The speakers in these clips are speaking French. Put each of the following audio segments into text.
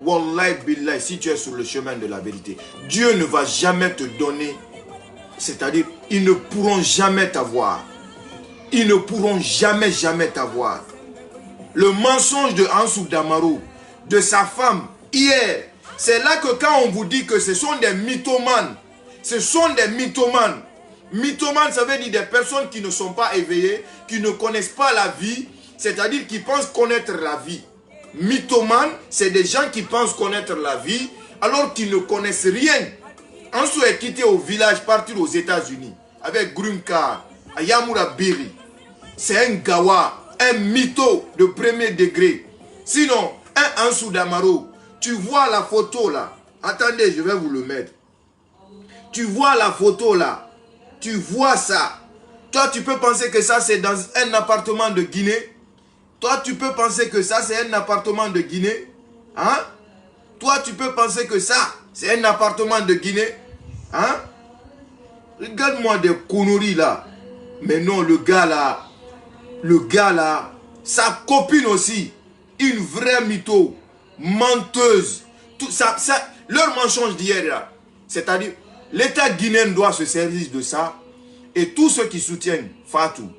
Wallahi billah, si tu es sur le chemin de la vérité, Dieu ne va jamais te donner, c'est-à-dire, ils ne pourront jamais t'avoir. Ils ne pourront jamais t'avoir. Le mensonge de Ansou Damaro, de sa femme, hier, c'est là que quand on vous dit que ce sont des mythomanes, ce sont des mythomanes. Mythomanes, ça veut dire des personnes qui ne sont pas éveillées, qui ne connaissent pas la vie, c'est-à-dire qui pensent connaître la vie. Mythomanes, c'est des gens qui pensent connaître la vie, alors qu'ils ne connaissent rien. Ansou est quitté au village, partir aux États-Unis, avec Green Card, à Yamoura Biri. C'est un gawa, un mytho de premier degré. Sinon, un Ansou Damaro, tu vois la photo là. Attendez, je vais vous le mettre. Tu vois la photo là. Tu vois ça. Toi, tu peux penser que ça, c'est dans un appartement de Guinée. Toi, tu peux penser que ça, c'est un appartement de Guinée. Hein? Toi, tu peux penser que ça, c'est un appartement de Guinée. Hein? Regarde-moi des conneries là. Mais non, le gars là, sa copine aussi, une vraie mytho, menteuse. Tout ça, leur mensonge d'hier là, c'est-à-dire, l'État guinéen doit se servir de ça. Et tous ceux qui soutiennent Fatou,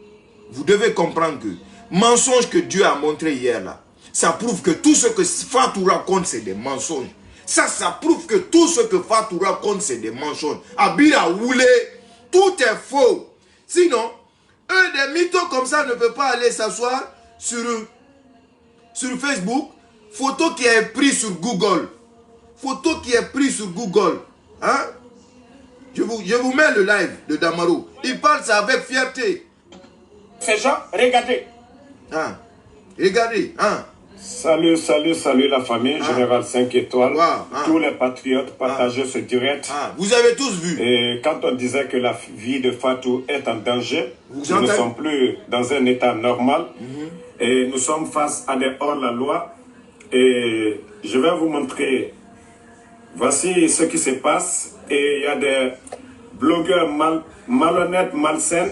vous devez comprendre que mensonge que Dieu a montré hier là, ça prouve que tout ce que Fatou raconte, c'est des mensonges. Ça prouve que tout ce que Fatou raconte, c'est des mensonges. Abira Oulé, tout est faux. Sinon, eux, des mythos comme ça ne peuvent pas aller s'asseoir sur Facebook. Photo qui est prise sur Google. Photo qui est prise sur Google. Hein? Je vous mets le live de Damaro. Il parle ça avec fierté. Ces gens, regardez. Hein? Regardez. Hein? Salut la famille, Général 5 étoiles. Wow. Tous les patriotes, partagez ce direct. Vous avez tous vu. Et quand on disait que la vie de Fatou est en danger, nous ne sommes plus dans un état normal. Et nous sommes face à des hors-la-loi. Et je vais vous montrer. Voici ce qui se passe. Et il y a des blogueurs malhonnêtes, malsains,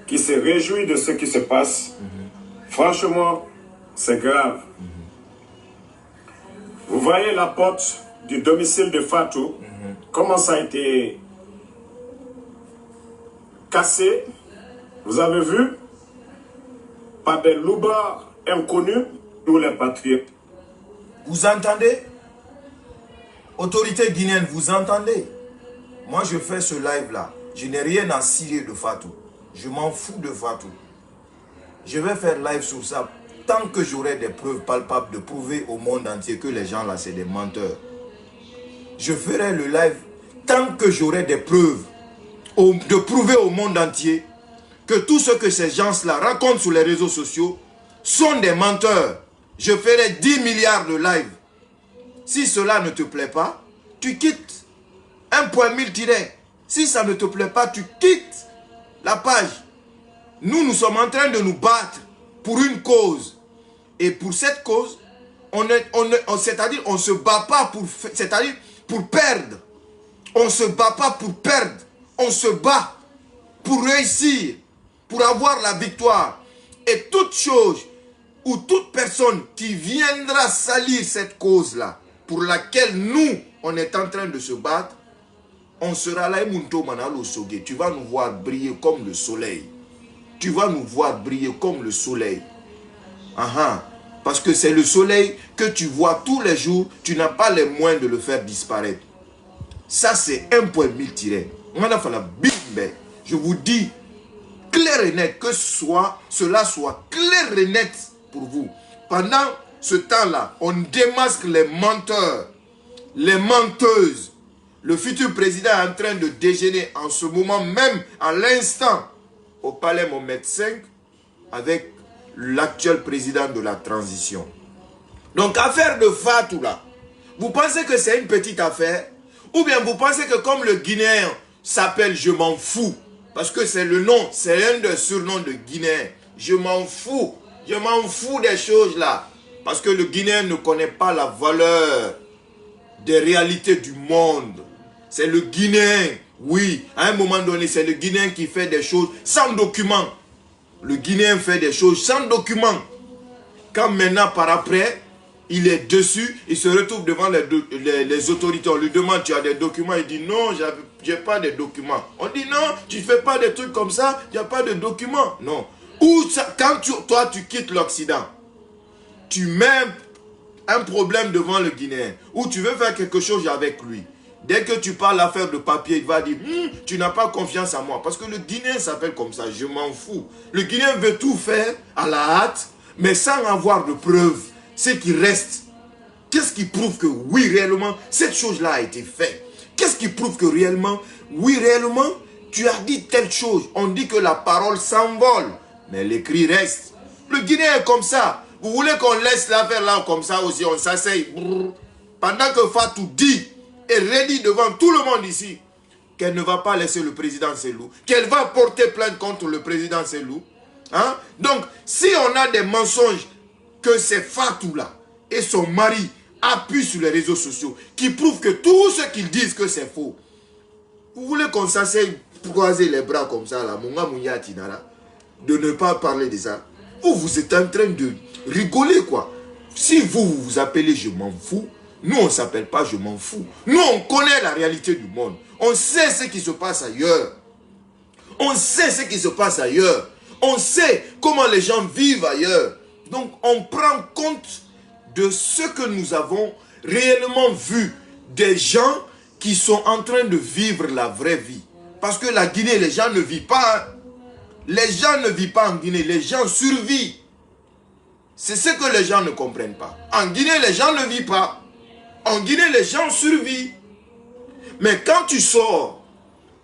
qui se réjouissent de ce qui se passe. Franchement, c'est grave. Vous voyez la porte du domicile de Fatou, comment ça a été cassé. Vous avez vu, par des loupards inconnus, tous les patriotes. Vous entendez? Autorité guinéenne, vous entendez? Moi, je fais ce live-là. Je n'ai rien à cirer de Fatou. Je m'en fous de Fatou. Je vais faire live sur ça. Tant que j'aurai des preuves palpables de prouver au monde entier que les gens là, c'est des menteurs. Je ferai le live tant que j'aurai des preuves de prouver au monde entier que tout ce que ces gens-là racontent sur les réseaux sociaux sont des menteurs. Je ferai 10 milliards de live. Si cela ne te plaît pas, tu quittes. 1.1000 tirets. Si ça ne te plaît pas, tu quittes la page. Nous sommes en train de nous battre pour une cause. Et pour cette cause, c'est-à-dire on ne se bat pas pour perdre. On ne se bat pas pour perdre. On se bat pour réussir, pour avoir la victoire. Et toute chose ou toute personne qui viendra salir cette cause-là, pour laquelle nous, on est en train de se battre, on sera là, tu vas nous voir briller comme le soleil. Tu vas nous voir briller comme le soleil. Parce que c'est le soleil que tu vois tous les jours, tu n'as pas les moyens de le faire disparaître. Ça, c'est 1.1000 tiré. Je vous dis, clair et net, que cela soit clair et net pour vous. Pendant ce temps-là, on démasque les menteurs, les menteuses. Le futur président est en train de déjeuner en ce moment même, à l'instant, au palais Mohamed V, avec l'actuel président de la transition. Donc, affaire de Fatou là, vous pensez que c'est une petite affaire? Ou bien vous pensez que comme le Guinéen s'appelle Je m'en fous, parce que c'est le nom, c'est un des surnoms de Guinéen. Je m'en fous des choses là. Parce que le Guinéen ne connaît pas la valeur des réalités du monde. C'est le Guinéen, oui, à un moment donné, c'est le Guinéen qui fait des choses sans document. Le Guinéen fait des choses sans document. Quand maintenant, par après, il est dessus, il se retrouve devant les autorités. On lui demande, tu as des documents? Il dit, non, je n'ai pas de documents. On dit, non, tu ne fais pas des trucs comme ça, il n'y a pas de documents. Non. Ou quand toi, tu quittes l'Occident, tu mets un problème devant le Guinéen, ou tu veux faire quelque chose avec lui. Dès que tu parles l'affaire de papier, il va dire, tu n'as pas confiance en moi. Parce que le Guinéen s'appelle comme ça, je m'en fous. Le Guinéen veut tout faire à la hâte, mais sans avoir de preuves. Ce qui reste, qu'est-ce qui prouve que oui, réellement, cette chose-là a été faite? Qu'est-ce qui prouve que réellement, oui, réellement, tu as dit telle chose? On dit que la parole s'envole, mais l'écrit reste. Le Guinéen est comme ça. Vous voulez qu'on laisse l'affaire là comme ça aussi, on s'asseye. Pendant que Fatou dit et redit devant tout le monde ici qu'elle ne va pas laisser le président Selou, qu'elle va porter plainte contre le président Selou. Hein? Donc, si on a des mensonges que c'est Fatou là et son mari appuient sur les réseaux sociaux qui prouvent que tout ce qu'ils disent que c'est faux, vous voulez qu'on s'asseye croiser les bras comme ça là, de ne pas parler de ça? Vous êtes en train de rigoler quoi. Si vous vous appelez je m'en fous, nous on ne s'appelle pas je m'en fous. Nous on connaît la réalité du monde. On sait ce qui se passe ailleurs. On sait ce qui se passe ailleurs. On sait comment les gens vivent ailleurs. Donc on prend compte de ce que nous avons réellement vu. Des gens qui sont en train de vivre la vraie vie. Parce que la Guinée, les gens ne vivent pas. Hein. Les gens ne vivent pas en Guinée. Les gens survivent. C'est ce que les gens ne comprennent pas. En Guinée, les gens ne vivent pas. En Guinée, les gens survivent. Mais quand tu sors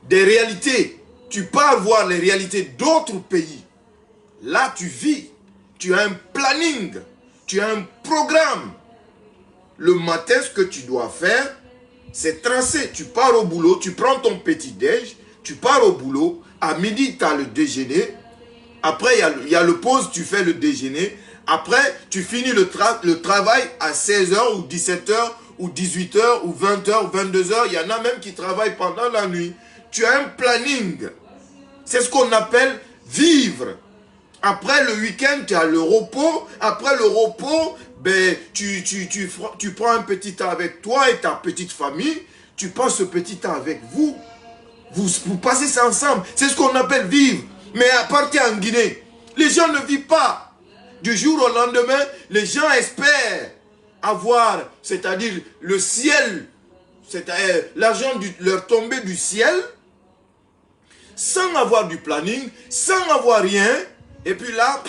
des réalités, tu pars voir les réalités d'autres pays. Là, tu vis. Tu as un planning. Tu as un programme. Le matin, ce que tu dois faire, c'est tracé. Tu pars au boulot, tu prends ton petit-déj, tu pars au boulot. À midi, tu as le déjeuner. Après, il y a le pause, tu fais le déjeuner. Après, tu finis le travail à 16h ou 17h ou 18h ou 20h, 22h. Il y en a même qui travaillent pendant la nuit. Tu as un planning. C'est ce qu'on appelle vivre. Après le week-end, tu as le repos. Après le repos, ben, tu prends un petit temps avec toi et ta petite famille. Tu passes ce petit temps avec vous. Vous passez ça ensemble. C'est ce qu'on appelle vivre. Mais à partir en Guinée, les gens ne vivent pas. Du jour au lendemain, les gens espèrent avoir, c'est-à-dire le ciel, c'est-à-dire l'argent leur tomber du ciel, sans avoir du planning, sans avoir rien. Et puis là,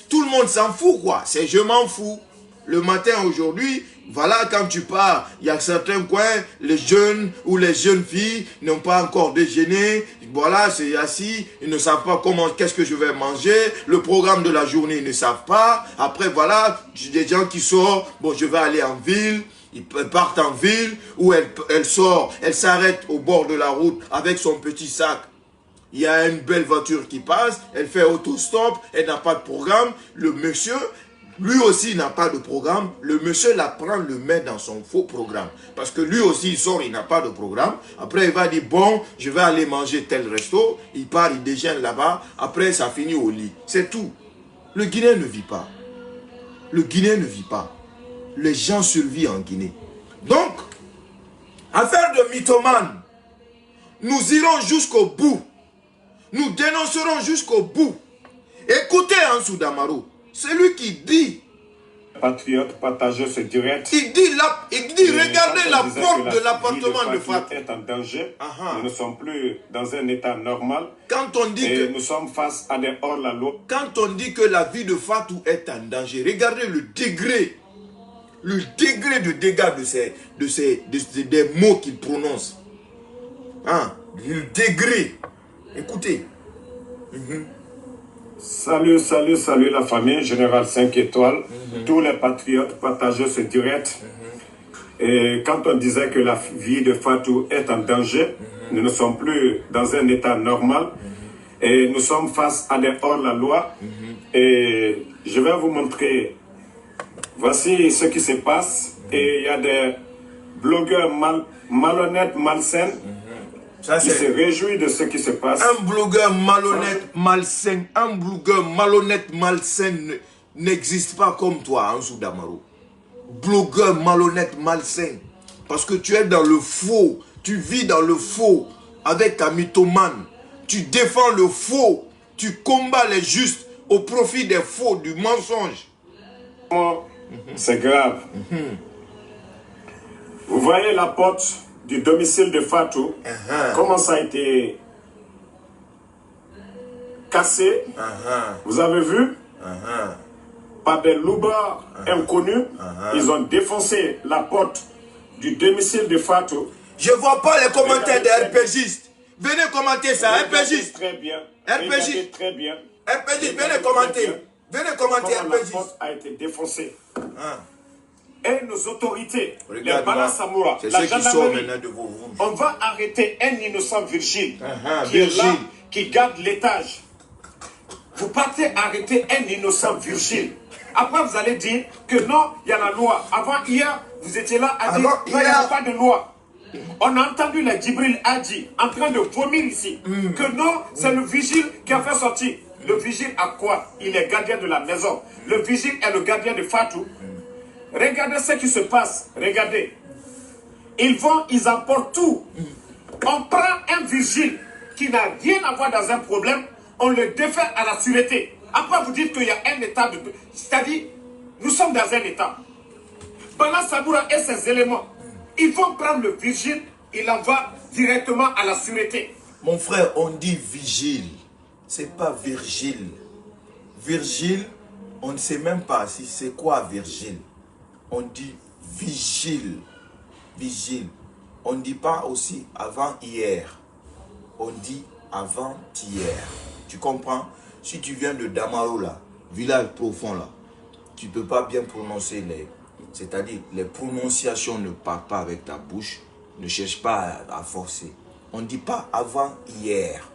tout le monde s'en fout quoi. C'est je m'en fous. Le matin aujourd'hui, voilà, quand tu pars, il y a certains coins, les jeunes ou les jeunes filles n'ont pas encore déjeuné. Voilà, c'est assis, ils ne savent pas comment, qu'est-ce que je vais manger. Le programme de la journée, ils ne savent pas. Après, voilà, des gens qui sortent, bon, je vais aller en ville. Ils partent en ville, où elle sort, elle s'arrête au bord de la route avec son petit sac. Il y a une belle voiture qui passe, elle fait autostop, elle n'a pas de programme. Le monsieur, lui aussi n'a pas de programme. Le monsieur la prend, le met dans son faux programme. Parce que lui aussi, il sort, il n'a pas de programme. Après, il va dire, bon, je vais aller manger tel resto. Il part, il déjeune là-bas. Après, ça finit au lit. C'est tout. Le Guinéen ne vit pas. Le Guinéen ne vit pas. Les gens survivent en Guinée. Donc, affaire de mythomane, nous irons jusqu'au bout. Nous dénoncerons jusqu'au bout. Écoutez Ansou Damaro, c'est lui qui dit. Patriote, partagez ce direct. Il dit regardez la porte de l'appartement de Fatou. Est en danger. Nous ne sommes plus dans un état normal. Quand on dit que nous sommes face à des hors-la-loi. Quand on dit que la vie de Fatou est en danger, regardez le degré de dégâts des mots qu'il prononce. Hein? Le degré. Écoutez. Salut la famille, Général 5 étoiles, tous les patriotes, partagez ce direct. Et quand on disait que la vie de Fatou est en danger, nous ne sommes plus dans un état normal et nous sommes face à des hors-la-loi. Et je vais vous montrer, voici ce qui se passe. Et il y a des blogueurs malhonnêtes, malsains, qui se réjouit de ce qui se passe. Un blogueur malhonnête, malsain, n'existe pas comme toi, Ansou Damaro. blogueur malhonnête, malsain. Parce que tu es dans le faux. Tu vis dans le faux avec un mythomane. Tu défends le faux. Tu combats les justes au profit des faux, du mensonge. C'est grave. Vous voyez la porte du domicile de Fatou, comment ça a été cassé. Vous avez vu? Par des loupards inconnus, ils ont défoncé la porte du domicile de Fatou. Je ne vois pas les commentaires des RPGistes. Venez commenter ça, RPGistes. Très bien. RPGistes. Très bien. RPGistes, venez commenter. Venez commenter, comment la RPGistes. porte a été défoncée. Et nos autorités, les Balasamoura, la gendarmerie, on va arrêter un innocent Virgile qui est là, qui garde l'étage. Vous partez arrêter un innocent Virgile. Après, vous allez dire que non, il y a la loi. Avant, hier, vous étiez là à dire non, il n'y a pas de loi. On a entendu la Djibril Hadji en train de vomir ici. Que non, c'est le vigile qui a fait sortir. Le vigile à quoi? Il est gardien de la maison. Le vigile est le gardien de Fatou. Regardez ce qui se passe. Regardez. Ils emportent tout. On prend un vigile qui n'a rien à voir dans un problème. On le défait à la sûreté. Après, vous dites qu'il y a un état de... C'est-à-dire, nous sommes dans un état. Balasamoura et ses éléments, ils vont prendre le vigile, il l'envoie directement à la sûreté. Mon frère, on dit vigile. C'est pas Virgile. Virgile, on ne sait même pas si c'est quoi Virgile. On dit vigile. Vigile. On ne dit pas aussi avant-hier. On dit avant-hier. Tu comprends? Si tu viens de Damaro là, village profond là, tu ne peux pas bien prononcer les... C'est-à-dire, les prononciations ne partent pas avec ta bouche. Ne cherche pas à forcer. On ne dit pas avant-hier.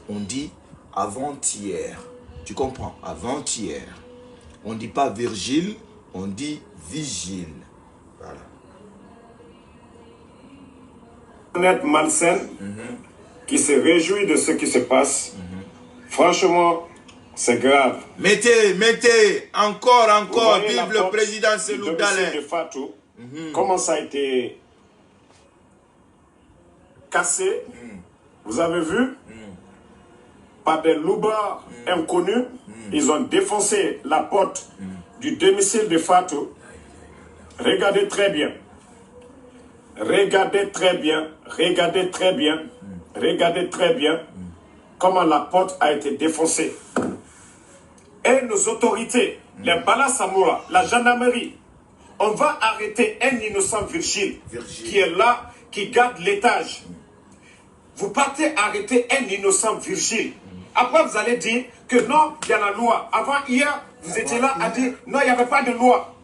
On dit avant-hier. Tu comprends? Avant-hier. On ne dit pas Virgile, on dit vigile. Voilà. Honnête malsaine qui se réjouit de ce qui se passe. Franchement, c'est grave. Mettez, encore, vive le président Selou Dalein. De Fatou, comment ça a été cassé, vous avez vu, par des loupards inconnus, ils ont défoncé la porte du domicile de Fatou. Regardez très bien. Regardez très bien. Regardez très bien. Regardez très bien comment la porte a été défoncée. Et nos autorités, les Balasamoura, la gendarmerie, on va arrêter un innocent Virgile qui est là, qui garde l'étage. Vous partez arrêter un innocent Virgile. Après, vous allez dire que non, il y a la loi. Avant, hier, vous étiez là à dire non, il n'y avait pas de loi.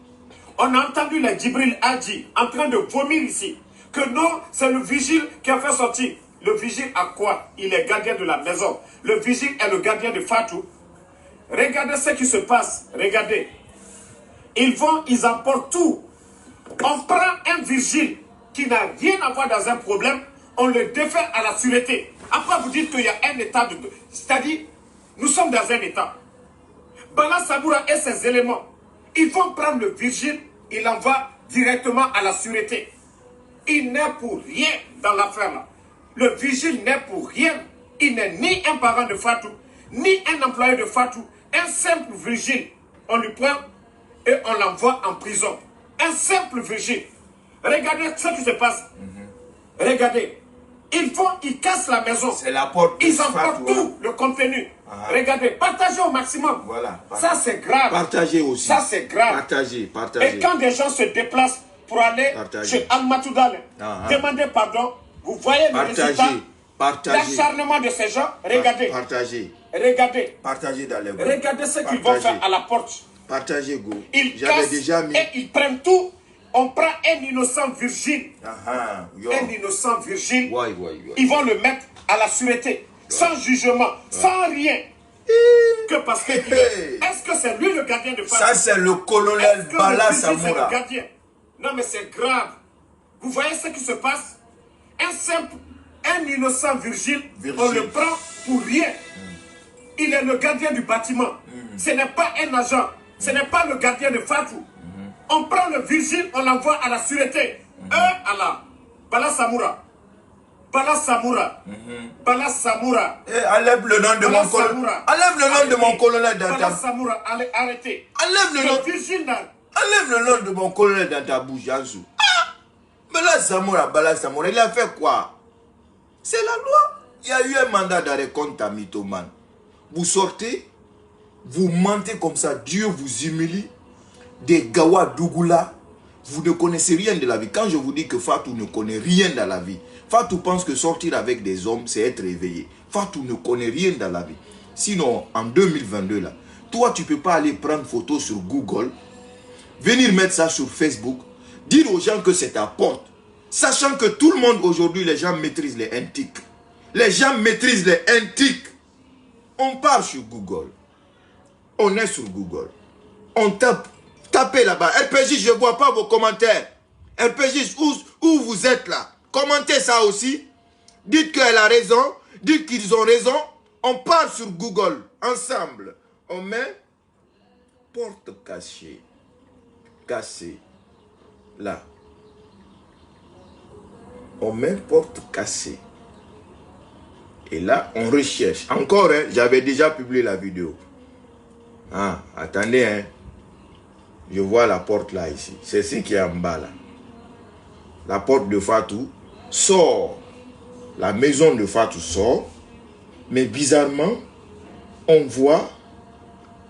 On a entendu la Djibril Hadji en train de vomir ici. Que non, c'est le vigile qui a fait sortir. Le vigile à quoi? Il est gardien de la maison. Le vigile est le gardien de Fatou. Regardez ce qui se passe. Regardez. Ils emportent tout. On prend un vigile qui n'a rien à voir dans un problème. On le défait à la sûreté. Après, vous dites qu'il y a un état de... C'est-à-dire, nous sommes dans un état. Balasamoura et ses éléments, ils vont prendre le vigile, il l'envoie directement à la sûreté. Il n'est pour rien dans l'affaire là. Le vigile n'est pour rien. Il n'est ni un parent de Fatou, ni un employé de Fatou. Un simple vigile, on lui prend et on l'envoie en prison. Un simple vigile. Regardez ce qui se passe. Regardez. Ils cassent la maison. C'est la porte. Ils emportent tout le contenu. Regardez, partagez au maximum. Voilà. Ça, c'est grave. Partagez aussi. Ça, c'est grave. Partagez. Et quand des gens se déplacent pour aller chez Al-Matoudal, demandez pardon. Vous voyez le résultat. L'acharnement de ces gens. Regardez. Regardez. Partagez dans les groupes. Regardez ce qu'ils vont faire à la porte. Partagez, go. Ils cassent et ils prennent tout. On prend un innocent Virgile. Un innocent Virgile. Ils vont le mettre à la sûreté. Sans jugement. Sans rien. Que parce que... Est-ce que c'est lui le gardien de Fatou? Ça, c'est le colonel Balasamoura. Non, mais c'est grave. Vous voyez ce qui se passe? Un innocent Virgile, on le prend pour rien. Il est le gardien du bâtiment. Ce n'est pas un agent. Ce n'est pas le gardien de Fatou. On prend le vigile, on l'envoie à la sûreté. À la Bala Samoura. Bala Samoura. Bala Samoura. Enlève le nom de mon colonel. Enlève le nom de mon colonel dans ta bouche. Bala Samoura, allez, arrêtez. Enlève le nom. Vigile là. Enlève le nom de mon colonel dans ta bouche, Yansou. Ah! Bala Samoura, Bala Samoura, il a fait quoi? C'est la loi. Il y a eu un mandat d'arrêt contre ta mythomane. Vous sortez, vous mentez comme ça, Dieu vous humilie. Des Gawa Dougoula, vous ne connaissez rien de la vie. Quand je vous dis que Fatou ne connaît rien dans la vie, Fatou pense que sortir avec des hommes, c'est être éveillé. Fatou ne connaît rien dans la vie. Sinon, en 2022, là, toi, tu ne peux pas aller prendre photo sur Google, venir mettre ça sur Facebook, dire aux gens que c'est ta porte, sachant que tout le monde aujourd'hui, les gens maîtrisent les NTIC. Les gens maîtrisent les NTIC. On part sur Google. On est sur Google. On tape. Tapez là-bas. RPJ, je ne vois pas vos commentaires. RPJ, où vous êtes là? Commentez ça aussi. Dites qu'elle a raison. Dites qu'ils ont raison. On part sur Google. Ensemble. On met porte cachée. Cassée. Là. On met porte cassée. Et là, on recherche. Encore, hein, j'avais déjà publié la vidéo. Ah, attendez, hein. Je vois la porte là, ici. C'est ce qui est en bas là. La porte de Fatou sort. La maison de Fatou sort. Mais bizarrement, on voit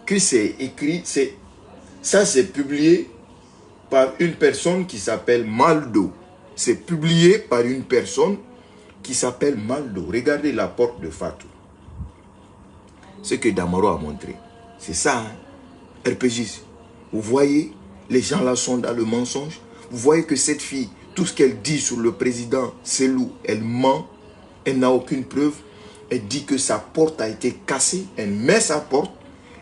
que c'est écrit. Ça, c'est publié par une personne qui s'appelle Maldo. C'est publié par une personne qui s'appelle Maldo. Regardez la porte de Fatou. Ce que Damaro a montré. C'est ça, hein? RPG. Vous voyez, les gens là sont dans le mensonge. Vous voyez que cette fille, tout ce qu'elle dit sur le président Selou, elle ment. Elle n'a aucune preuve. Elle dit que sa porte a été cassée. Elle met sa porte.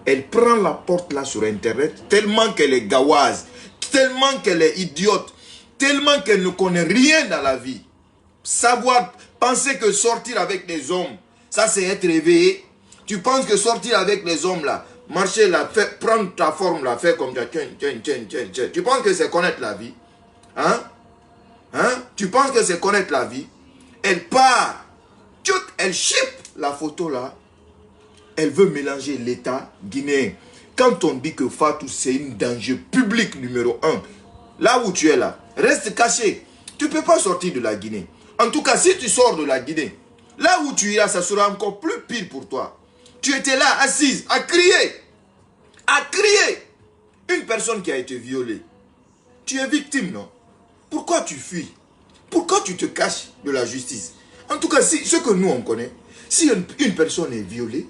Elle prend la porte là sur Internet. Tellement qu'elle est gawaze. Tellement qu'elle est idiote. Tellement qu'elle ne connaît rien dans la vie. Savoir, penser que sortir avec des hommes, ça c'est être réveillé. Tu penses que sortir avec les hommes là, marcher là, prendre ta forme là, faire comme ça, tu penses que c'est connaître la vie? Hein? Hein? Tu penses que c'est connaître la vie? Elle part, elle chip la photo là. Elle veut mélanger l'État guinéen. Quand on dit que Fatou c'est un danger public numéro 1, là où tu es là, reste caché. Tu ne peux pas sortir de la Guinée. En tout cas, si tu sors de la Guinée, là où tu iras, ça sera encore plus pire pour toi. Tu étais là, assise, à crier. À crier. Une personne qui a été violée. Tu es victime, non? Pourquoi tu fuis? Pourquoi tu te caches de la justice? En tout cas, ce que nous, on connaît, si une personne est violée,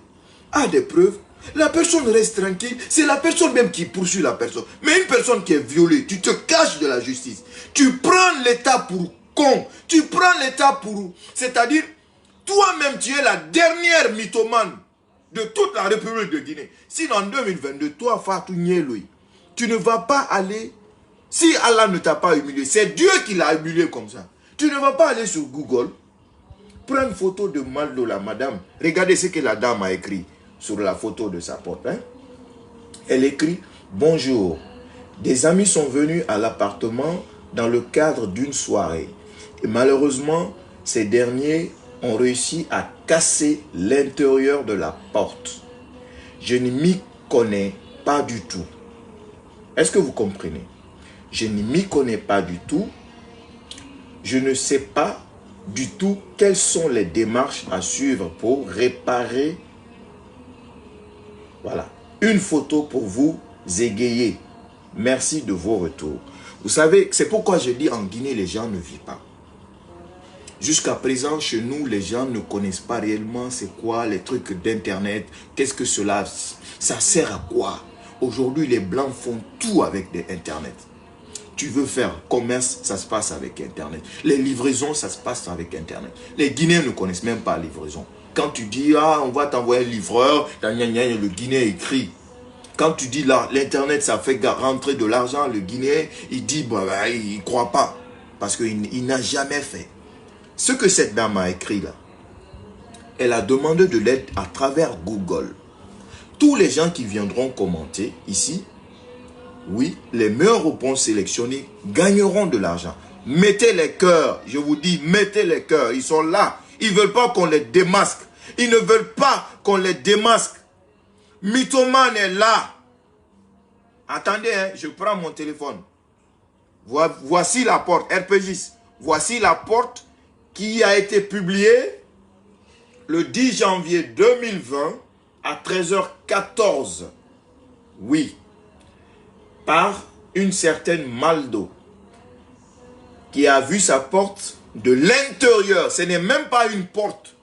a des preuves, la personne reste tranquille. C'est la personne même qui poursuit la personne. Mais une personne qui est violée, tu te caches de la justice. Tu prends l'État pour con. Tu prends l'État pour... C'est-à-dire, toi-même, tu es la dernière mythomane de toute la République de Guinée. Si en 2022, toi, Fatou Nieloui, tu ne vas pas aller... Si Allah ne t'a pas humilié, c'est Dieu qui l'a humilié comme ça. Tu ne vas pas aller sur Google, prendre une photo de Maldo, la madame. Regardez ce que la dame a écrit sur la photo de sa porte. Hein? Elle écrit « Bonjour, des amis sont venus à l'appartement dans le cadre d'une soirée. Et malheureusement, ces derniers ont réussi à casser l'intérieur de la porte. Je ne m'y connais pas du tout. » Est-ce que vous comprenez? Je ne m'y connais pas du tout. Je ne sais pas du tout quelles sont les démarches à suivre pour réparer. Voilà. Une photo pour vous égayer. Merci de vos retours. Vous savez, c'est pourquoi je dis en Guinée, les gens ne vivent pas. Jusqu'à présent, chez nous, les gens ne connaissent pas réellement c'est quoi les trucs d'internet. Qu'est-ce que cela, ça sert à quoi? Aujourd'hui, les blancs font tout avec des internet. Tu veux faire commerce, ça se passe avec internet. Les livraisons, ça se passe avec internet. Les Guinéens ne connaissent même pas la livraison. Quand tu dis, ah, on va t'envoyer un livreur, le Guinéen écrit. Quand tu dis là, l'internet, ça fait rentrer de l'argent, le Guinéen, il dit, bah, il ne croit pas. Parce qu'il n'a jamais fait. Ce que cette dame a écrit là, elle a demandé de l'aide à travers Google. Tous les gens qui viendront commenter ici, Oui, les meilleures réponses sélectionnées gagneront de l'argent. Mettez les cœurs, je vous dis, mettez les cœurs. Ils sont là. Ils ne veulent pas qu'on les démasque. Ils ne veulent pas qu'on les démasque. Mythomane est là. Attendez, hein, je prends mon téléphone. Voici la porte, RPGis. Voici la porte qui a été publiée le 10 janvier 2020 à 13h14. Oui. Par une certaine Maldo qui a vu sa porte de l'intérieur. Ce n'est même pas une porte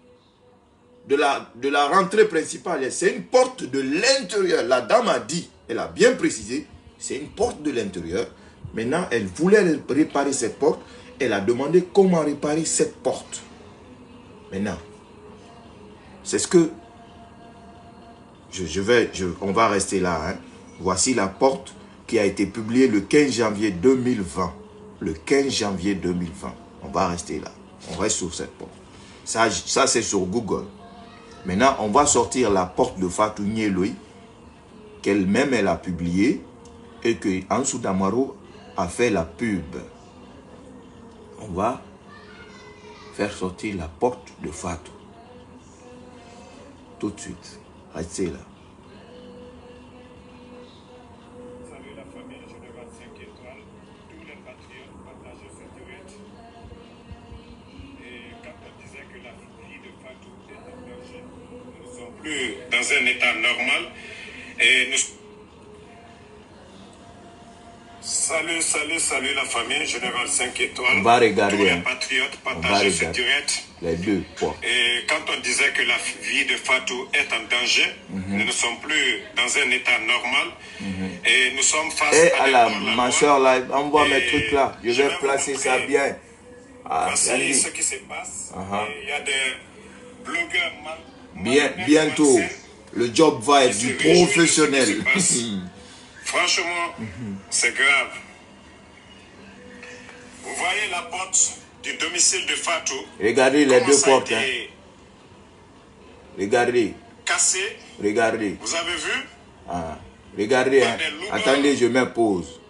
de la rentrée principale. C'est une porte de l'intérieur. La dame a dit, elle a bien précisé, c'est une porte de l'intérieur. Maintenant, elle voulait réparer cette porte. Elle a demandé comment réparer cette porte. Maintenant, c'est ce que on va rester là. Hein. Voici la porte qui a été publiée le 15 janvier 2020. Le 15 janvier 2020. On va rester là. On reste sur cette porte. Ça c'est sur Google. Maintenant, on va sortir la porte de Fatou Nyeloi, qu'elle-même, elle a publiée, et que Ansou Damaro a fait la pub. On va faire sortir la porte de Fatou. Tout de suite. Restez là. Salut la famille Général 5 étoiles, tous les patriotes partagent ce direct. Et quand on disait que la vie de Fatou est en danger, nous ne sommes plus dans un état normal. Et nous... Salut la famille Général 5 étoiles. On va regarder. Tous les patriotes partagent ce direct. Les deux. Quoi. Et quand on disait que la vie de Fatou est en danger, nous ne sommes plus dans un état normal. Et nous sommes face à ma soeur là, envoie mes trucs là. Je vais placer ça bien. Voici ce qui se passe. Il y a des blogueurs bientôt, le job va être du professionnel. Franchement, c'est grave. Vous voyez la porte du domicile de Fatou. Regardez les deux portes. Hein. Regardez. Cassé. Regardez. Vous avez vu? Regardez. Hein. Attendez, je mets pause.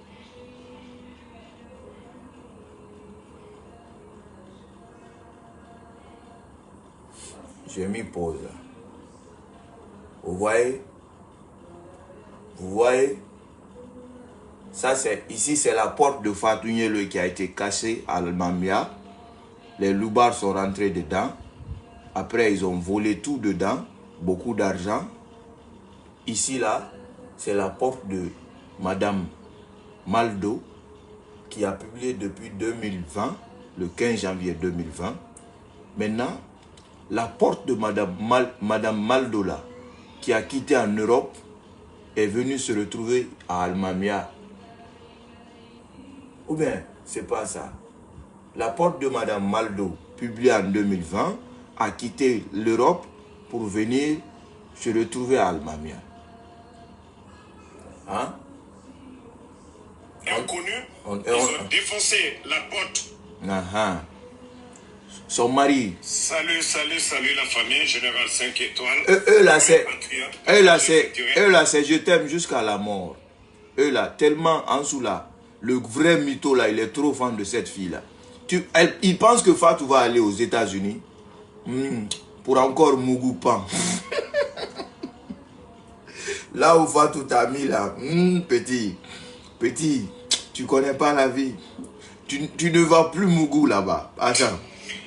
J'ai mis pause. Vous voyez? Vous voyez? Ça, ici, c'est la porte de Fatou Nyeloi qui a été cassée à Almamia. Les loupards sont rentrés dedans. Après, ils ont volé tout dedans. Beaucoup d'argent. Ici, là, c'est la porte de Madame Maldo qui a publié depuis 2020, le 15 janvier 2020. Maintenant, la porte de Madame Maldo, là, qui a quitté en Europe, est venue se retrouver à Almamia. Ou bien, c'est pas ça. La porte de Madame Maldo, publiée en 2020, a quitté l'Europe pour venir se retrouver à Almamia. Hein? Inconnus, ils ont défoncé la porte. Son mari. Salut la famille Général 5 étoiles. Eux là, c'est je t'aime jusqu'à la mort. Eux là, tellement en dessous là. Le vrai mytho là, il est trop fan de cette fille là. Il pense que Fatou va aller aux États-Unis pour encore Mougoupan. Là où Fatou t'a mis là, petit, tu connais pas la vie. Tu ne vas plus Mougou là-bas. Attends.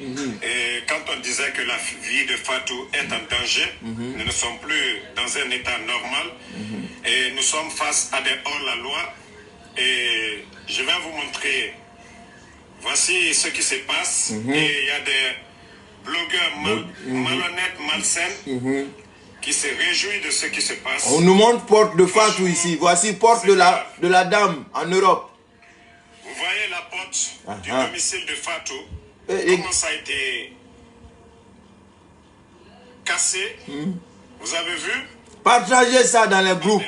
Et quand on disait que la vie de Fatou est en danger, nous ne sommes plus dans un état normal. Et nous sommes face à des hors-la-loi. Et je vais vous montrer. Voici ce qui se passe. Et il y a des blogueurs malhonnêtes, malsains, qui se réjouissent de ce qui se passe. On nous montre porte de Fatou ici. Voici porte de la dame en Europe. Vous voyez la porte du domicile de Fatou. Comment ça a été cassé. Vous avez vu? Partagez ça dans les groupes.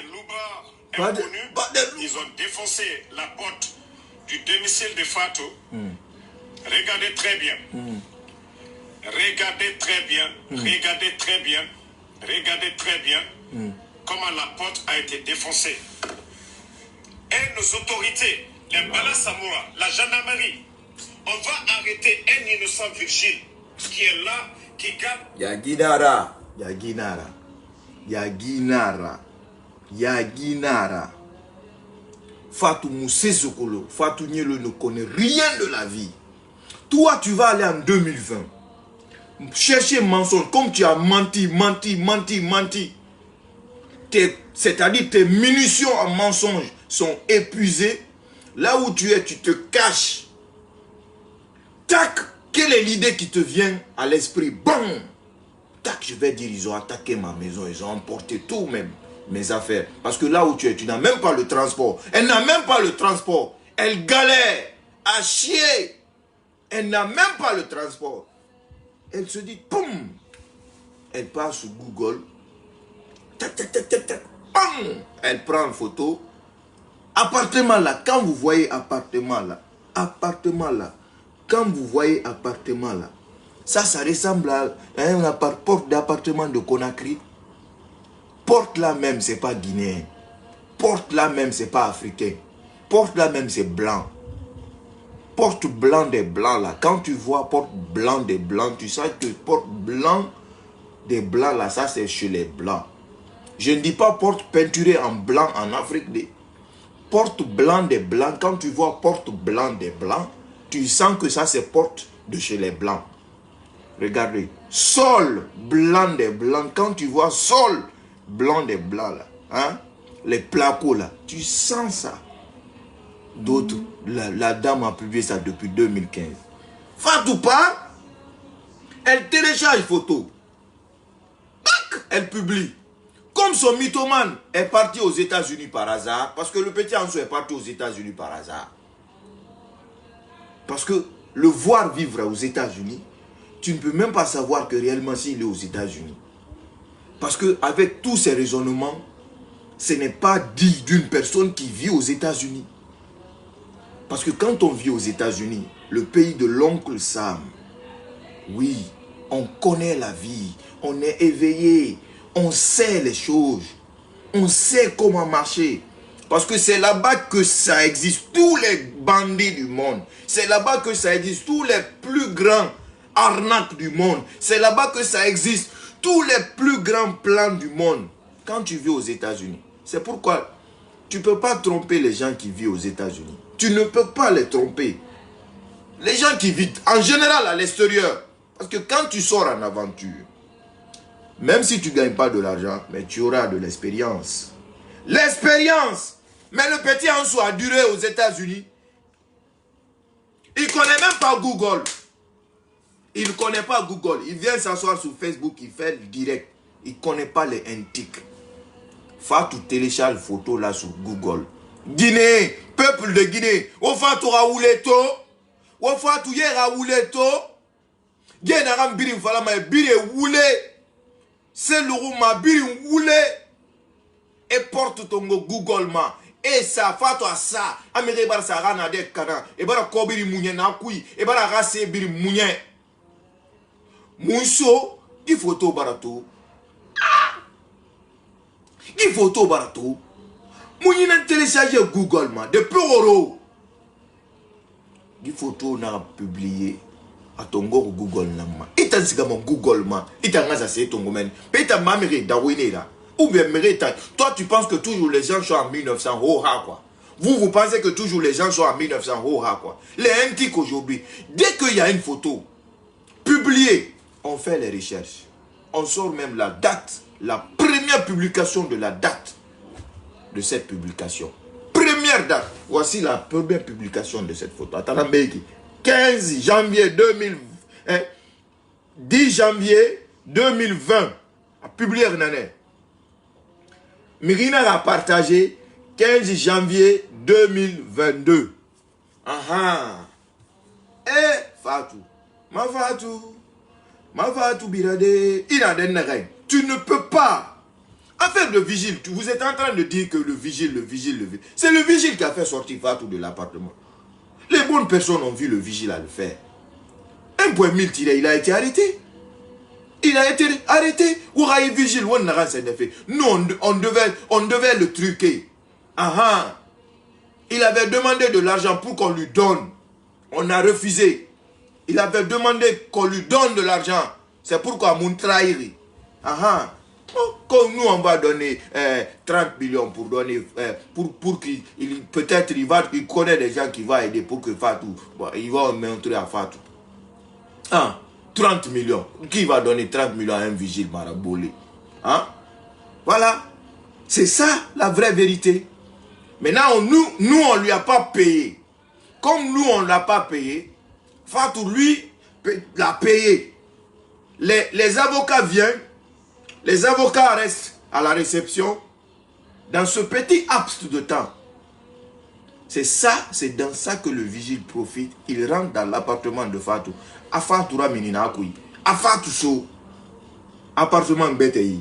Ils ont défoncé la porte du domicile de Fatou. Regardez très bien. Regardez très bien. Regardez très bien. Regardez très bien comment la porte a été défoncée. et nos autorités, les Balasamoa, la gendarmerie, on va arrêter un innocent Virgile qui est là, qui garde... Yaginara, Yaginara, Yaginara, Yaginara. Fatou Moussé Sokolo, Fatou Nielo ne connaît rien de la vie. Toi, tu vas aller en 2020. Chercher mensonge, comme tu as menti. C'est-à-dire tes munitions en mensonge sont épuisées. Là où tu es, tu te caches. Tac, quelle est l'idée qui te vient à l'esprit? Bon, tac, je vais dire, ils ont attaqué ma maison, ils ont emporté tout même. Mes affaires. Parce que là où tu es, tu n'as même pas le transport. Elle n'a même pas le transport. Elle galère à chier. Elle n'a même pas le transport. Elle se dit, poum. Elle part sur Google. Tac, tac, tac, tac, tac. Poum. Elle prend une photo. Appartement là. Quand vous voyez appartement là. Appartement là. Quand vous voyez appartement là. Ça ressemble à un porte d'appartement de Conakry. Porte là même, c'est pas guinéen. Porte là même, c'est pas africain. Porte là même, c'est blanc. Porte blanc des blancs là. Quand tu vois porte blanc des blancs, tu sais que porte blanc des blancs là, ça c'est chez les blancs. Je ne dis pas porte peinturée en blanc en Afrique. Porte blanc des blancs, quand tu vois porte blanc des blancs, tu sens que ça c'est porte de chez les blancs. Regardez. Sol blanc des blancs, quand tu vois sol blanc des blancs là, hein, les placos là, tu sens ça. D'autres, la dame a publié ça depuis 2015. Fatou pas, elle télécharge photo. Tac, elle publie. Comme son mythomane est parti aux États-Unis par hasard, parce que le petit Anso est parti aux États-Unis par hasard. Parce que le voir vivre aux États-Unis, tu ne peux même pas savoir que réellement s'il est aux États-Unis. Parce qu'avec tous ces raisonnements, ce n'est pas dit d'une personne qui vit aux États-Unis. Parce que quand on vit aux États-Unis, le pays de l'oncle Sam, oui, on connaît la vie, on est éveillé, on sait les choses, on sait comment marcher. Parce que c'est là-bas que ça existe, tous les bandits du monde. C'est là-bas que ça existe, tous les plus grands arnaques du monde. C'est là-bas que ça existe, tous les plus grands plans du monde. Quand tu vis aux États-Unis, c'est pourquoi tu ne peux pas tromper les gens qui vivent aux États-Unis. Tu ne peux pas les tromper. Les gens qui vivent en général à l'extérieur. Parce que quand tu sors en aventure, même si tu ne gagnes pas de l'argent, mais tu auras de l'expérience. L'expérience. Mais le petit Anso a duré aux États-Unis. Il ne connaît même pas Google. Il ne connaît pas Google. Il vient s'asseoir sur Facebook, il fait le direct. Il ne connaît pas les antiques. Fatou télécharge photo là sur Google. Guinée, peuple de Guinée. Au Fatou Raouleto. Au Fatou Yer Raouleto. Gen Aram Birim Falama Bire Woule. C'est le Rouma Birim Woule. Et porte ton Google ma. Et ça, Fatou à ça. Amere bar sa rana de kana. Et bara kobiri mounyen na koui. Et bara rase biri mounyen. Mounso, di photo barato. Di photo barato. Mounyen a téléchargé Google ma. De Puroro. Di photo n'a publié. A ton Google na ma. Itan siga mon Google ma. Itan nga se ton gomen. Peta mamere dawine la. Ou bien mérite. Toi, tu penses que toujours les gens sont en 1900 ho-ha, quoi. Vous pensez que toujours les gens sont en 1900 ho-ha, quoi. Les antiques aujourd'hui, dès qu'il y a une photo publiée, on fait les recherches. On sort même la date, la première publication de la date de cette publication. Première date. Voici la première publication de cette photo. Attends, 15 janvier 2020. 10 janvier 2020. A publié une année. Mirina a partagé 15 janvier 2022. Aha. Fatou. Ma Fatou Birade. Tu ne peux pas. Affaire de vigile. Vous êtes en train de dire que le vigile. C'est le vigile qui a fait sortir Fatou de l'appartement. Les bonnes personnes ont vu le vigile à le faire. Un point mille tiré, il a été arrêté. Il a été arrêté. Nous, on devait le truquer. Aha. Il avait demandé de l'argent pour qu'on lui donne. On a refusé. Il avait demandé qu'on lui donne de l'argent. C'est pourquoi mon trahir. Comme nous, on va donner 30 millions pour donner, pour qu'il, peut-être il connaît des gens qui vont aider pour que Fatou, il va montrer à Fatou. 30 millions. Qui va donner 30 millions à un vigile maraboulé? Voilà. C'est ça la vraie vérité. Maintenant, nous on ne lui a pas payé. Comme nous, on ne l'a pas payé, Fatou, lui, l'a payé. Les avocats viennent, les avocats restent à la réception dans ce petit laps de temps. C'est ça, c'est dans ça que le vigile profite. Il rentre dans l'appartement de Fatou. A Fatou Raminina Koui. A Fatou So. Appartement Betei.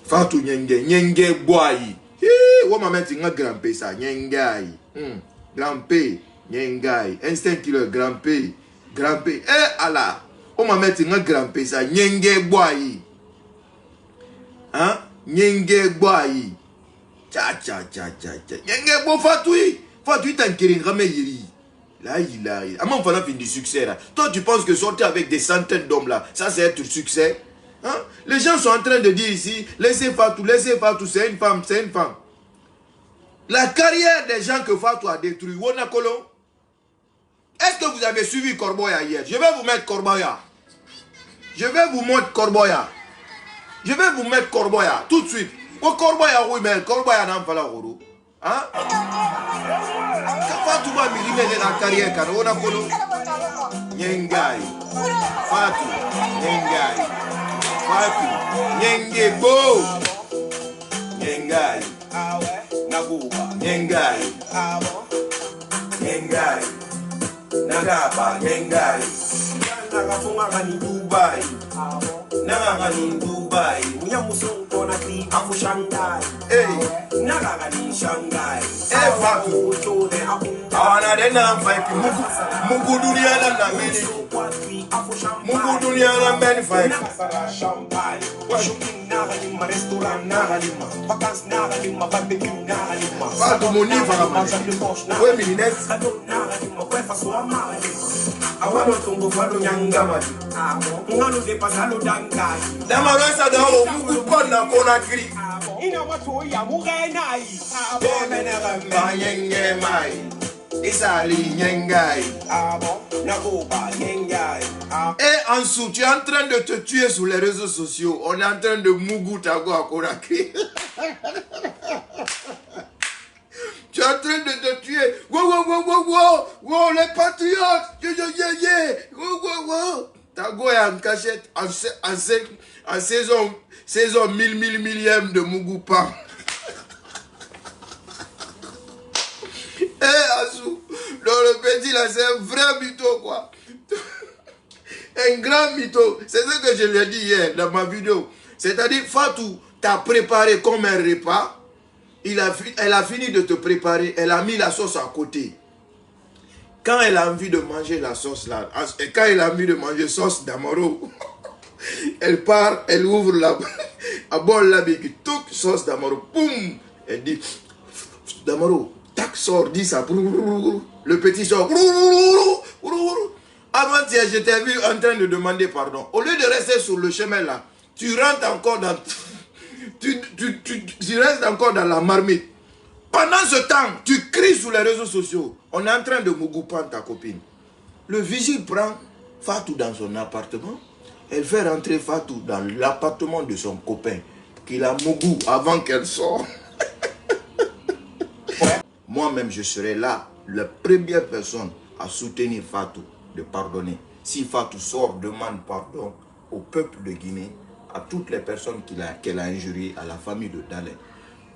Fatou Nyenge Boayi. Où m'a mis un grand-père ça, Nyengai. Grand-père, Nyengai. Instinct killer, grand-père. Grand-père. Allah. Où m'a mis un grand-père ça, Nyenge Boayi. Nyenge Boayi. Tcha. Nyenge Bo Fatou. Fatou t'en kirin ramé yiri. Là, il a. Comment on fait du succès là? Toi, tu penses que sortir avec des centaines d'hommes là, ça c'est être succès? Les gens sont en train de dire ici, laissez Fatou, c'est une femme, c'est une femme. La carrière des gens que Fatou a détruit, Wonakolo. Est-ce que vous avez suivi Corboya hier? Je vais vous mettre Corboya. Je vais vous mettre Corboya tout de suite. Corboya, oui, mais Corboya n'a pas la roue. Fatou va me la carrière, car Wonakolo. Nyengai. Fatou, Nyengai. Fatou, Nyengebo, Nyengai, Naguba, Nyengai, Nyengai, Nagaba, Nyengai, Nagafungani Dubai, Nagani Dubai, Nyamusongo na Kri, Afu Shanghai, Nagani Shanghai, Fatou, Awana dena mfaipi, Mungu duniana na meni. Mungu dunia na meni faipi. Champagne, shopping nagalima, restaurant nagalima, vacances nagalima, barbecue nagalima. Fatou moni fama. Oui minette. Nagalima, kwe faso nagalima. Awalo tongo falo nyangama. Ngalo de pasalo dangai. Dama resa da o Mungu pona kona kri. Ina watu ya mugenai. Abona yenge mai. Isali Nyengai. Et en dessous, tu es en train de te tuer sur les réseaux sociaux. On est en train de Mougou Tago à Konakri. Tu es en train de te tuer. Wow, les patriotes. Wow. Tago est en cachette en saison 1000 millième de Mougoupa. Azou, dans le petit là, c'est un vrai mytho quoi. Un grand mytho. C'est ce que je lui ai dit hier dans ma vidéo. C'est-à-dire, Fatou t'a préparé comme un repas. Elle a fini de te préparer. Elle a mis la sauce à côté. Quand elle a envie de manger la sauce là, et quand elle a envie de manger sauce d'amaro, elle part, elle ouvre la bol là, sauce d'amaro, boum, elle dit d'amaro. Tac, sort, dit ça. Le petit sort. Avant-hier, je t'ai vu en train de demander pardon. Au lieu de rester sur le chemin là, tu rentres encore dans... tu restes encore dans la marmite. Pendant ce temps, tu cries sur les réseaux sociaux. On est en train de mougoupan ta copine. Le vigile prend Fatou dans son appartement. Elle fait rentrer Fatou dans l'appartement de son copain. Qu'il a mougou avant qu'elle sorte. Moi-même, je serai là, la première personne à soutenir Fatou, de pardonner. Si Fatou sort, demande pardon au peuple de Guinée, à toutes les personnes qu'elle a injuriées, à la famille de Dalé.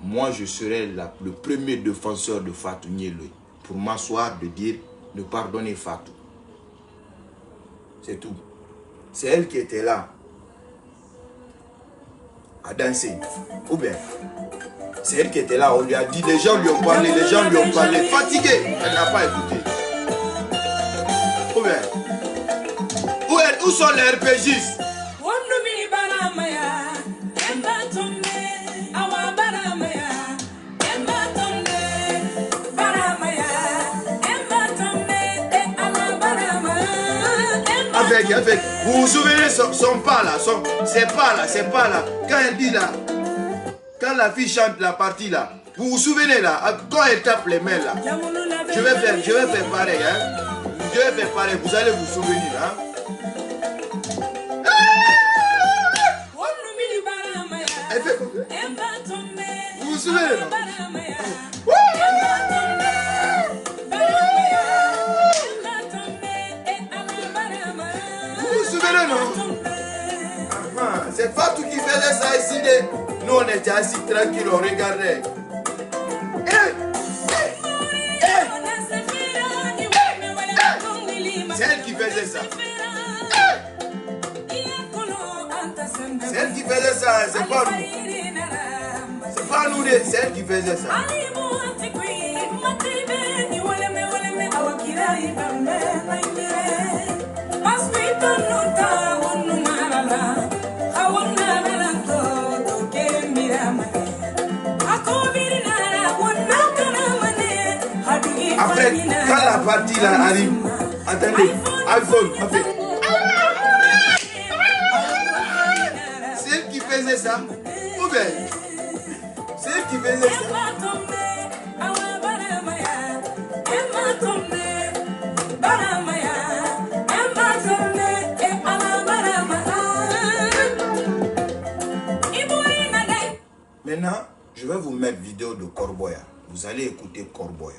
Moi, je serai le premier défenseur de Fatou Nielou pour m'asseoir de dire, de pardonner Fatou. C'est tout. C'est elle qui était là, à danser. Ou bien... C'est elle qui était là, on lui a dit, les gens lui ont parlé, fatigué, elle n'a pas écouté. Où sont les RPGistes? avec. Vous vous souvenez son pas là, c'est pas là. Quand elle dit là, quand la fille chante la partie là, vous vous souvenez là, quand elle tape les mains là, je vais faire pareil, hein. Je vais faire pareil, vous allez vous souvenir, hein. Elle fait quoi? Vous vous souvenez là? Vous vous souvenez non? C'est Fatou qui faisait ça ici. Nous on était assis tranquille, on regardait. C'est elle qui faisait ça. C'est elle qui faisait ça, c'est pas nous. C'est pas nous, c'est elle qui faisait ça. Après, quand la partie là arrive, attendez, iPhone, c'est elle qui faisait ça. Ou bien, c'est elle qui faisait ça. Maintenant, je vais vous mettre vidéo de Corboya. Vous allez écouter Corboya.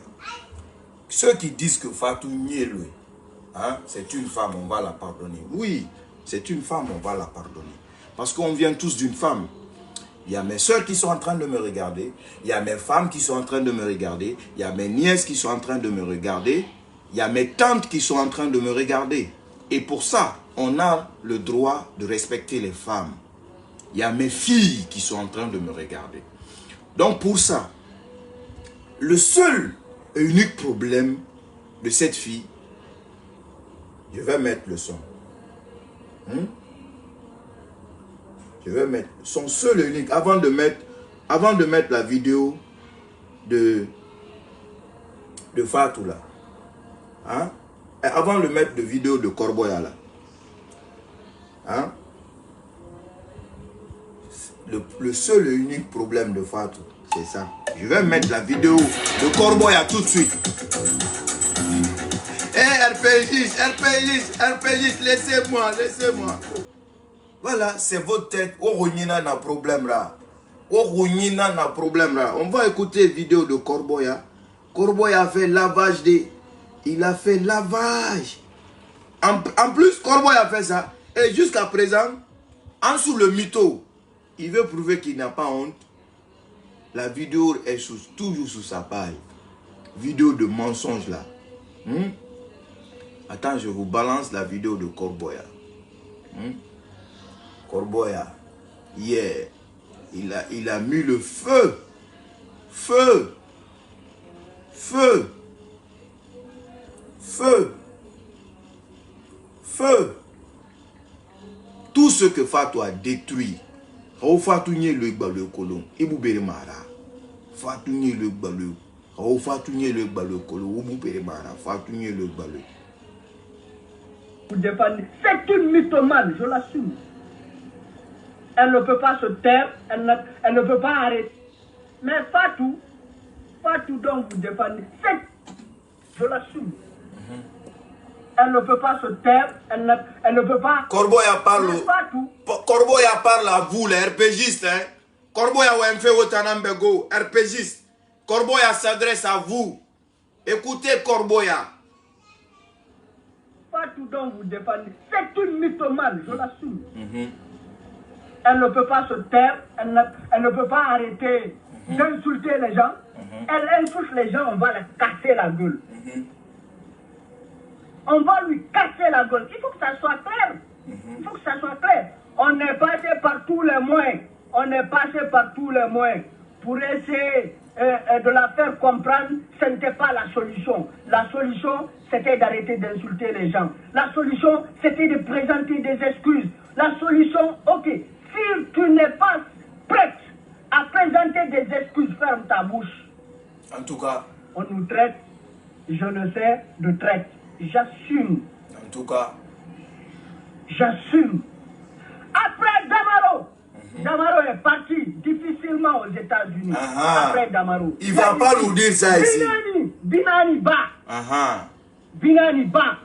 Ceux qui disent que Fatou Nyelwe, hein, c'est une femme, on va la pardonner. Oui, c'est une femme, on va la pardonner. Parce qu'on vient tous d'une femme. Il y a mes soeurs qui sont en train de me regarder. Il y a mes femmes qui sont en train de me regarder. Il y a mes nièces qui sont en train de me regarder. Il y a mes tantes qui sont en train de me regarder. Et pour ça, on a le droit de respecter les femmes. Il y a mes filles qui sont en train de me regarder. Donc pour ça, le seul et unique problème de cette fille, je vais mettre le son. Je vais mettre son seul et unique, avant de mettre la vidéo de Fatou là. Hein? Et avant de mettre la vidéo de Corboya là. Hein? Le seul et unique problème de Fatou, c'est ça. Je vais mettre la vidéo de Corboya tout de suite. RPJ, laissez-moi. Voilà, c'est votre tête. Oronyina n'a problème là. On va écouter la vidéo de Corboya. Corboya a fait lavage Il a fait lavage. En plus, Corboya a fait ça. Et jusqu'à présent, en dessous le mytho, il veut prouver qu'il n'a pas honte. La vidéo est toujours sous sa page. Vidéo de mensonge là. Attends, je vous balance la vidéo de Corboya. Corboya, hier, il a mis le feu. Tout ce que Fatou a détruit. Fatou nye le gbalo kolon. Ibu bere mara. Fatou nye le gbalo. Fatou nye le gbalo kolon. Ibu bere mara. Fatou nye le gbalo. C'est une mythomane, je l'assume. Elle ne peut pas se taire, elle ne peut pas arrêter. Mais Fatou dont vous défendez, je l'assume. Elle ne peut pas se taire, elle ne peut pas... Corboya parle. Corboya parle à vous, les RPGistes. Hein? Corboya ou MF Wotanambego, RPGiste. Corboya s'adresse à vous. Écoutez Corboya. Fatou dont vous défendez, c'est une mythomane, je l'assume. Elle ne peut pas se taire, elle ne peut pas arrêter d'insulter les gens. Elle insulte les gens, on va la casser la gueule. On va lui casser la gueule. Il faut que ça soit clair. Il faut que ça soit clair. On est passé par tous les moyens. Pour essayer de la faire comprendre, ce n'était pas la solution. La solution, c'était d'arrêter d'insulter les gens. La solution, c'était de présenter des excuses. La solution, ok, si tu n'es pas prête à présenter des excuses, ferme ta bouche. En tout cas, on nous traite, je le sais, de traite. J'assume. En tout cas, j'assume. Après Damaro, Damaro est parti difficilement aux États-Unis. Après Damaro. Il ne va pas nous dire ça ici. Binani Ba. Binani Ba.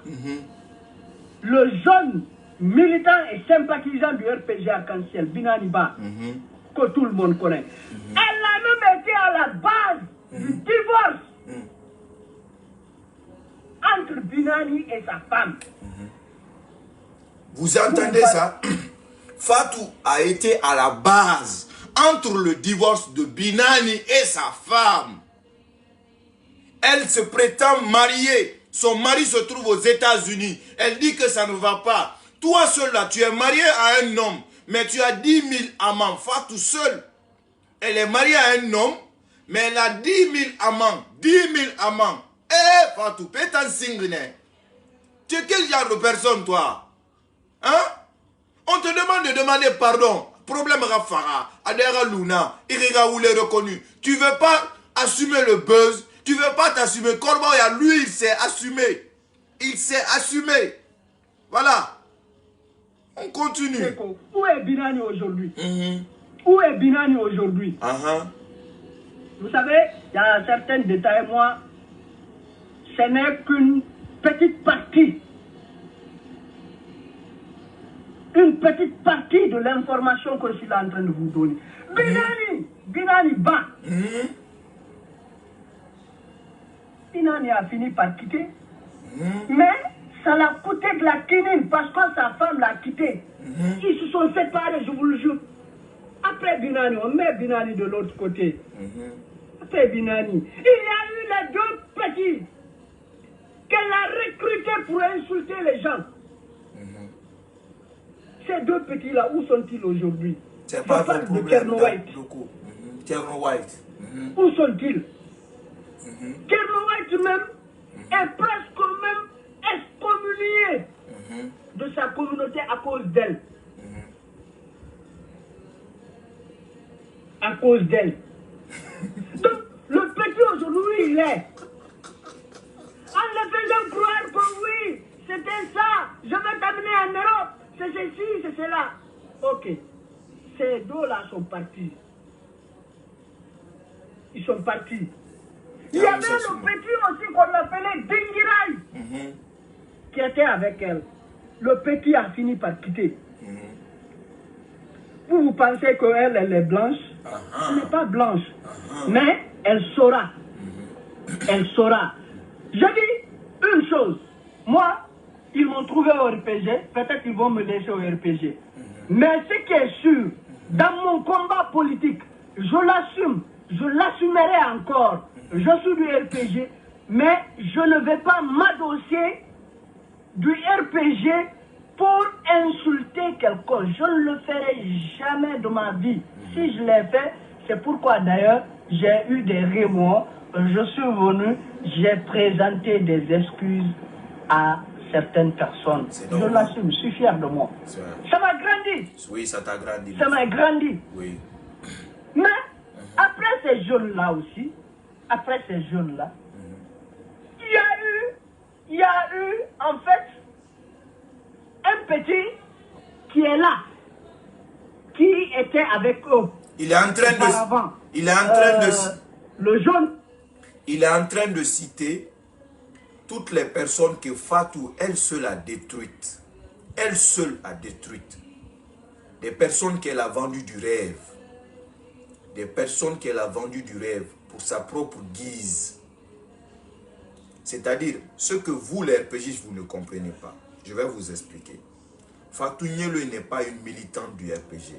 Le jeune militant et sympathisant du RPG Arc-en-Ciel, Binani Ba, que tout le monde connaît. Elle a même été à la base du divorce entre Binani et sa femme. Vous entendez ça? Fatou a été à la base entre le divorce de Binani et sa femme. Elle se prétend mariée. Son mari se trouve aux États-Unis. Elle dit que ça ne va pas. Toi seul là, tu es marié à un homme, mais tu as 10 000 amants. Fatou seule, elle est mariée à un homme, mais elle a 10 000 amants. 10 000 amants. Eh Fatou, pétan singne. Tu es quel genre de personne toi? Hein? On te demande de demander pardon. Problème Rafara, Adera Luna, Iriga Oulé reconnu. Tu veux pas assumer le buzz? Tu veux pas t'assumer? Corboya, lui, il s'est assumé. Il s'est assumé. Voilà. On continue. Où est Binani aujourd'hui? Où est Binani aujourd'hui? Vous savez, il y a certains détails, moi, ce n'est qu'une petite partie. Une petite partie de l'information que je suis là en train de vous donner. Binani Ba. Binani a fini par quitter. Mais ça l'a coûté de la quinine parce que sa femme l'a quitté. Ils se sont séparés, je vous le jure. Après Binani, on met Binani de l'autre côté. Après Binani, il y a eu les deux petits qu'elle a recrutés pour insulter les gens. Ces deux petits-là, où sont-ils aujourd'hui? C'est pas ton problème. Kerno White. Kerno White. Où sont-ils? Kerno White même est presque même excommunié de sa communauté à cause d'elle. À cause d'elle. Donc, le petit aujourd'hui, il est. En le faisant croire que oui, c'était ça, je vais t'amener en Europe. C'est ceci, c'est cela. Ok. Ces deux-là sont partis. Ils sont partis. Il y avait le petit aussi qu'on appelait Dingirai, qui était avec elle. Le petit a fini par quitter. Vous pensez qu'elle, elle est blanche? Elle n'est pas blanche. Mais elle saura. Elle saura. Je dis une chose. Moi, ils m'ont trouvé au RPG, peut-être qu'ils vont me laisser au RPG. Mais ce qui est sûr, dans mon combat politique, je l'assume, je l'assumerai encore. Je suis du RPG, mais je ne vais pas m'adosser du RPG pour insulter quelqu'un. Je ne le ferai jamais de ma vie. Si je l'ai fait, c'est pourquoi d'ailleurs j'ai eu des remords. Je suis venu, j'ai présenté des excuses à certaines personnes. Je l'assume, je suis fier de moi. Ça m'a grandi. Oui, ça t'a grandi. Ça m'a grandi. Oui. Mais après ces jeunes-là aussi, après ces jeunes-là, il y a eu en fait un petit qui est là, qui était avec eux. Il est en train de... Il est en train de... Le jaune. Il est en train de citer toutes les personnes que Fatou, elle seule, a détruites. Elle seule a détruites. Des personnes qu'elle a vendues du rêve. Des personnes qu'elle a vendues du rêve pour sa propre guise. C'est-à-dire, ce que vous, les RPGistes, vous ne comprenez pas. Je vais vous expliquer. Fatou Nyeloi n'est pas une militante du RPG.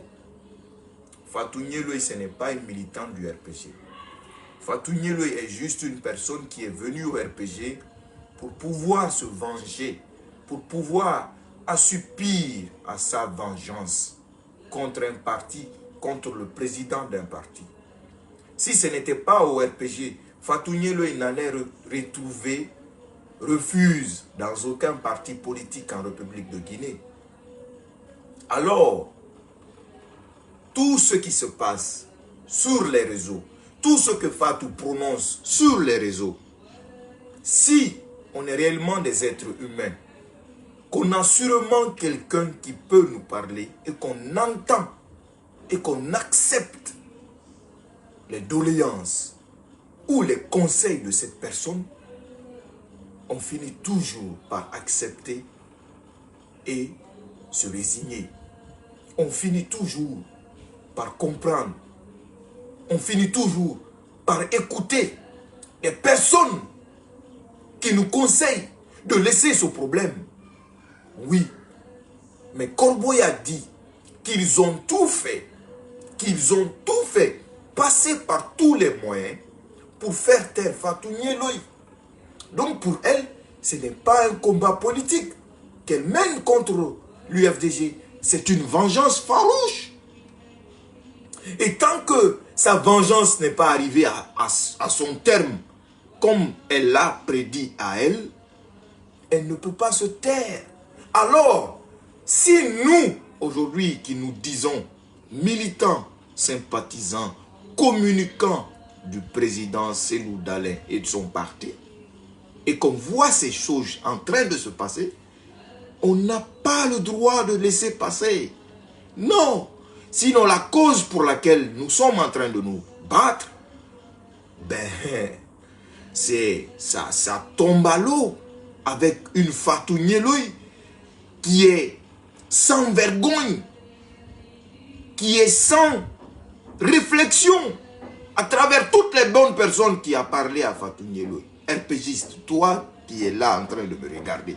Fatou Nyeloi, ce n'est pas une militante du RPG. Fatou Nyeloi est juste une personne qui est venue au RPG pour pouvoir se venger, pour pouvoir assoupir à sa vengeance contre un parti, contre le président d'un parti. Si ce n'était pas au RPG, Fatou Nyeloi n'allait retrouver refuge dans aucun parti politique en République de Guinée. Alors, tout ce qui se passe sur les réseaux, tout ce que Fatou prononce sur les réseaux, si on est réellement des êtres humains, qu'on a sûrement quelqu'un qui peut nous parler et qu'on entend et qu'on accepte les doléances ou les conseils de cette personne, on finit toujours par accepter et se résigner. On finit toujours par comprendre. On finit toujours par écouter les personnes qui nous conseillent de laisser ce problème. Oui, mais Corboy a dit qu'ils ont tout fait, passer par tous les moyens pour faire taire Fatou Nyeloï. Donc pour elle, ce n'est pas un combat politique qu'elle mène contre l'UFDG, c'est une vengeance farouche. Et tant que sa vengeance n'est pas arrivée à son terme, comme elle l'a prédit à elle, elle ne peut pas se taire. Alors, si nous, aujourd'hui, qui nous disons militants, sympathisants, communicants du président Cellou Dalein et de son parti, et qu'on voit ces choses en train de se passer, on n'a pas le droit de laisser passer. Non. Sinon, la cause pour laquelle nous sommes en train de nous battre, ben, ça tombe à l'eau avec une Fatou Nyeloï qui est sans vergogne, qui est sans réflexion à travers toutes les bonnes personnes qui a parlé à Fatou Nyeloï. RPGiste, toi qui es là en train de me regarder,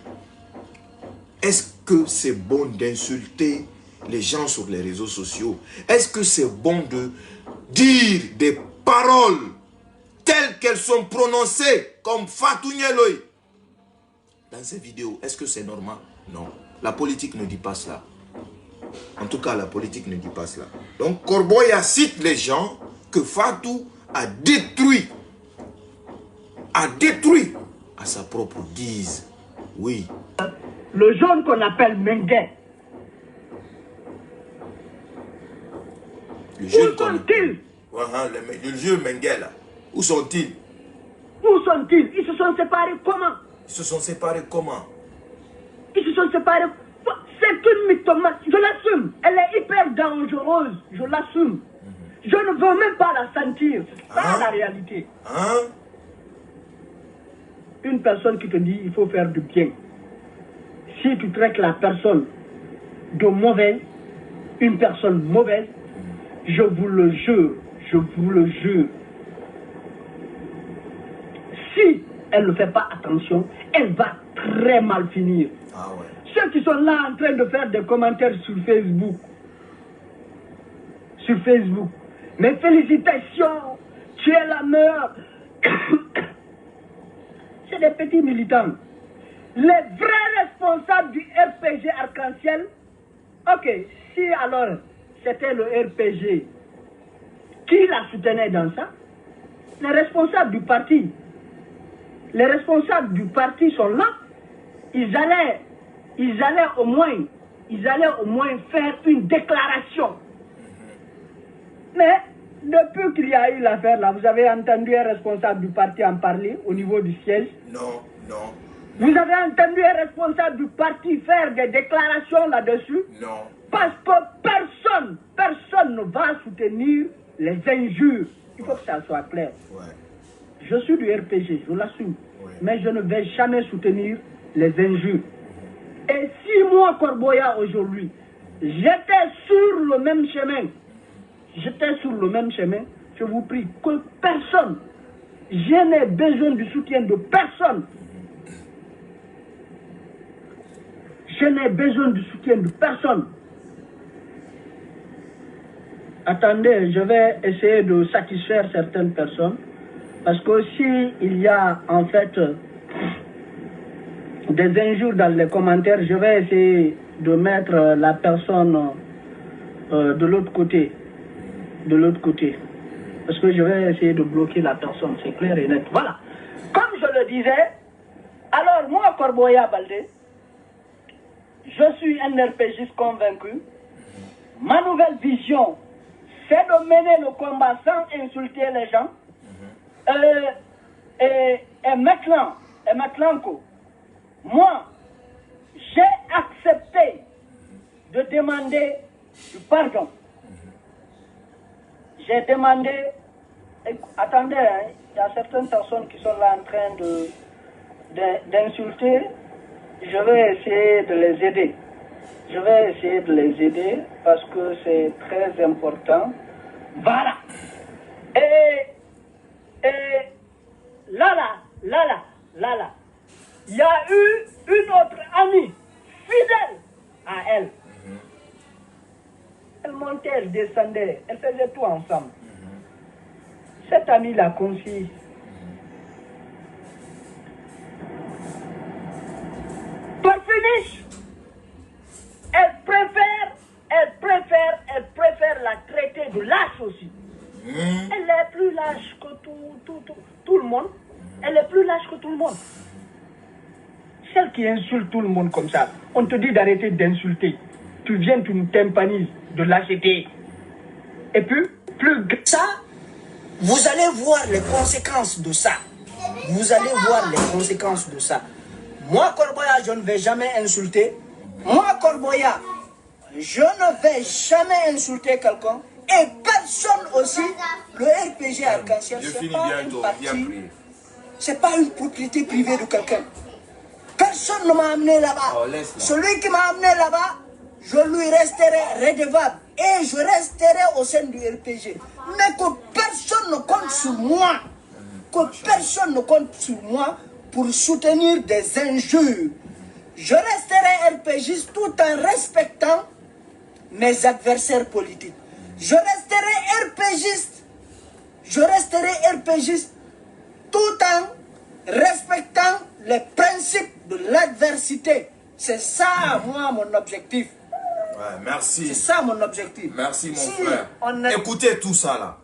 est-ce que c'est bon d'insulter les gens sur les réseaux sociaux? Est-ce que c'est bon de dire des paroles telles qu'elles sont prononcées comme Fatou Nyeloï dans ces vidéos? Est-ce que c'est normal? Non. La politique ne dit pas cela. En tout cas, la politique ne dit pas cela. Donc, Corboy cite les gens que Fatou a détruits. À sa propre guise. Oui. Le jeune qu'on appelle Mengue. Le jeune Où sont-ils? Le jeune Mengue là. Où sont-ils? Où sont-ils? Ils se sont séparés comment? Ils se sont séparés comment? Ils se sont séparés. C'est une mythomane. Je l'assume. Elle est hyper dangereuse. Je l'assume. Je ne veux même pas la sentir. C'est pas la réalité. Une personne qui te dit il faut faire du bien. Si tu traites la personne de mauvaise, une personne mauvaise, je vous le jure, si elle ne fait pas attention, elle va très mal finir. Ah ouais. Ceux qui sont là en train de faire des commentaires sur Facebook, mes félicitations, tu es la meilleure. C'est des petits militants. Les vrais responsables du RPG Arc-en-Ciel, ok, si alors c'était le RPG qui la soutenait dans ça, les responsables du parti sont là, ils allaient au moins faire une déclaration. Mais depuis qu'il y a eu l'affaire là, vous avez entendu un responsable du parti en parler au niveau du siège? Non. Vous avez entendu un responsable du parti faire des déclarations là-dessus? Non. Parce que personne ne va soutenir les injures. Il faut que ça soit clair. Ouais. Je suis du RPG, je l'assume. Ouais. Mais je ne vais jamais soutenir les injures. Et si moi, Corboya, aujourd'hui, j'étais sur le même chemin, je vous prie que personne, je n'ai besoin du soutien de personne. Attendez, je vais essayer de satisfaire certaines personnes. Parce que si il y a en fait des injures dans les commentaires, je vais essayer de mettre la personne de l'autre côté. Parce que je vais essayer de bloquer la personne, c'est clair et net. Voilà. Comme je le disais, alors moi, Corboya Baldé, je suis un RPGiste convaincu. Ma nouvelle vision, c'est de mener le combat sans insulter les gens. Et maintenant, moi, j'ai accepté de demander du pardon. J'ai demandé, attendez, hein, il y a certaines personnes qui sont là en train d'insulter. Je vais essayer de les aider. Je vais essayer de les aider parce que c'est très important. Voilà. Et là, il y a eu une autre amie fidèle à elle. Elle montait, elle descendait, elle faisait tout ensemble. Cette amie l'a confiée. Pour finish, elle préfère la traiter de lâche aussi. Elle est plus lâche que tout le monde. Elle est plus lâche que tout le monde. Celle qui insulte tout le monde comme ça, on te dit d'arrêter d'insulter. Tu viens, tu nous tympanises de lâcheté. Et puis, plus ça, vous allez voir les conséquences de ça. Vous allez voir les conséquences de ça. Moi, Corboya, je ne vais jamais insulter. Moi, Corboya, je ne vais jamais insulter quelqu'un. Et personne aussi, le RPG Arc-en-Ciel, c'est pas une partie, c'est pas une propriété privée de quelqu'un. Personne ne m'a amené là-bas. Celui qui m'a amené là-bas, je lui resterai redevable. Et je resterai au sein du RPG. Mais que personne ne compte sur moi. Que personne ne compte sur moi pour soutenir des injures. Je resterai RPGiste tout en respectant mes adversaires politiques. Je resterai RPGiste tout en respectant les principes de l'adversité. C'est ça, moi, mon objectif. Ouais, merci. C'est ça, mon objectif. Merci, mon frère. Écoutez tout ça, là.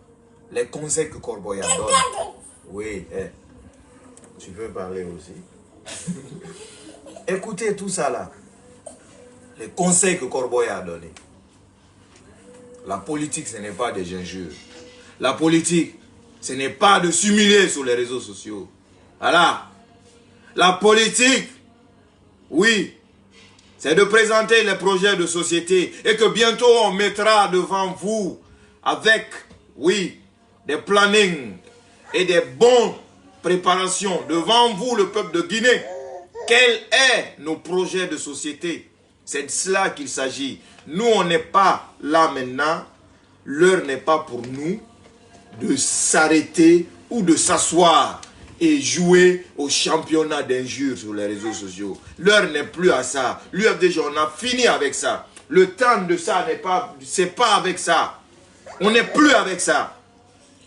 Les conseils que Corboya donne. Oui, tu peux parler aussi. Écoutez tout ça, là. Les conseils que Corboya a donnés. La politique, ce n'est pas des injures. La politique, ce n'est pas de s'humilier sur les réseaux sociaux. Voilà. La politique, oui, c'est de présenter les projets de société et que bientôt on mettra devant vous avec, oui, des plannings et des bonnes préparations devant vous, le peuple de Guinée. Quels sont nos projets de société? C'est de cela qu'il s'agit. Nous, on n'est pas là maintenant. L'heure n'est pas pour nous de s'arrêter ou de s'asseoir et jouer au championnat d'injures sur les réseaux sociaux. L'heure n'est plus à ça. L'UFDG, on a fini avec ça. Le temps de ça n'est pas, c'est pas avec ça. On n'est plus avec ça.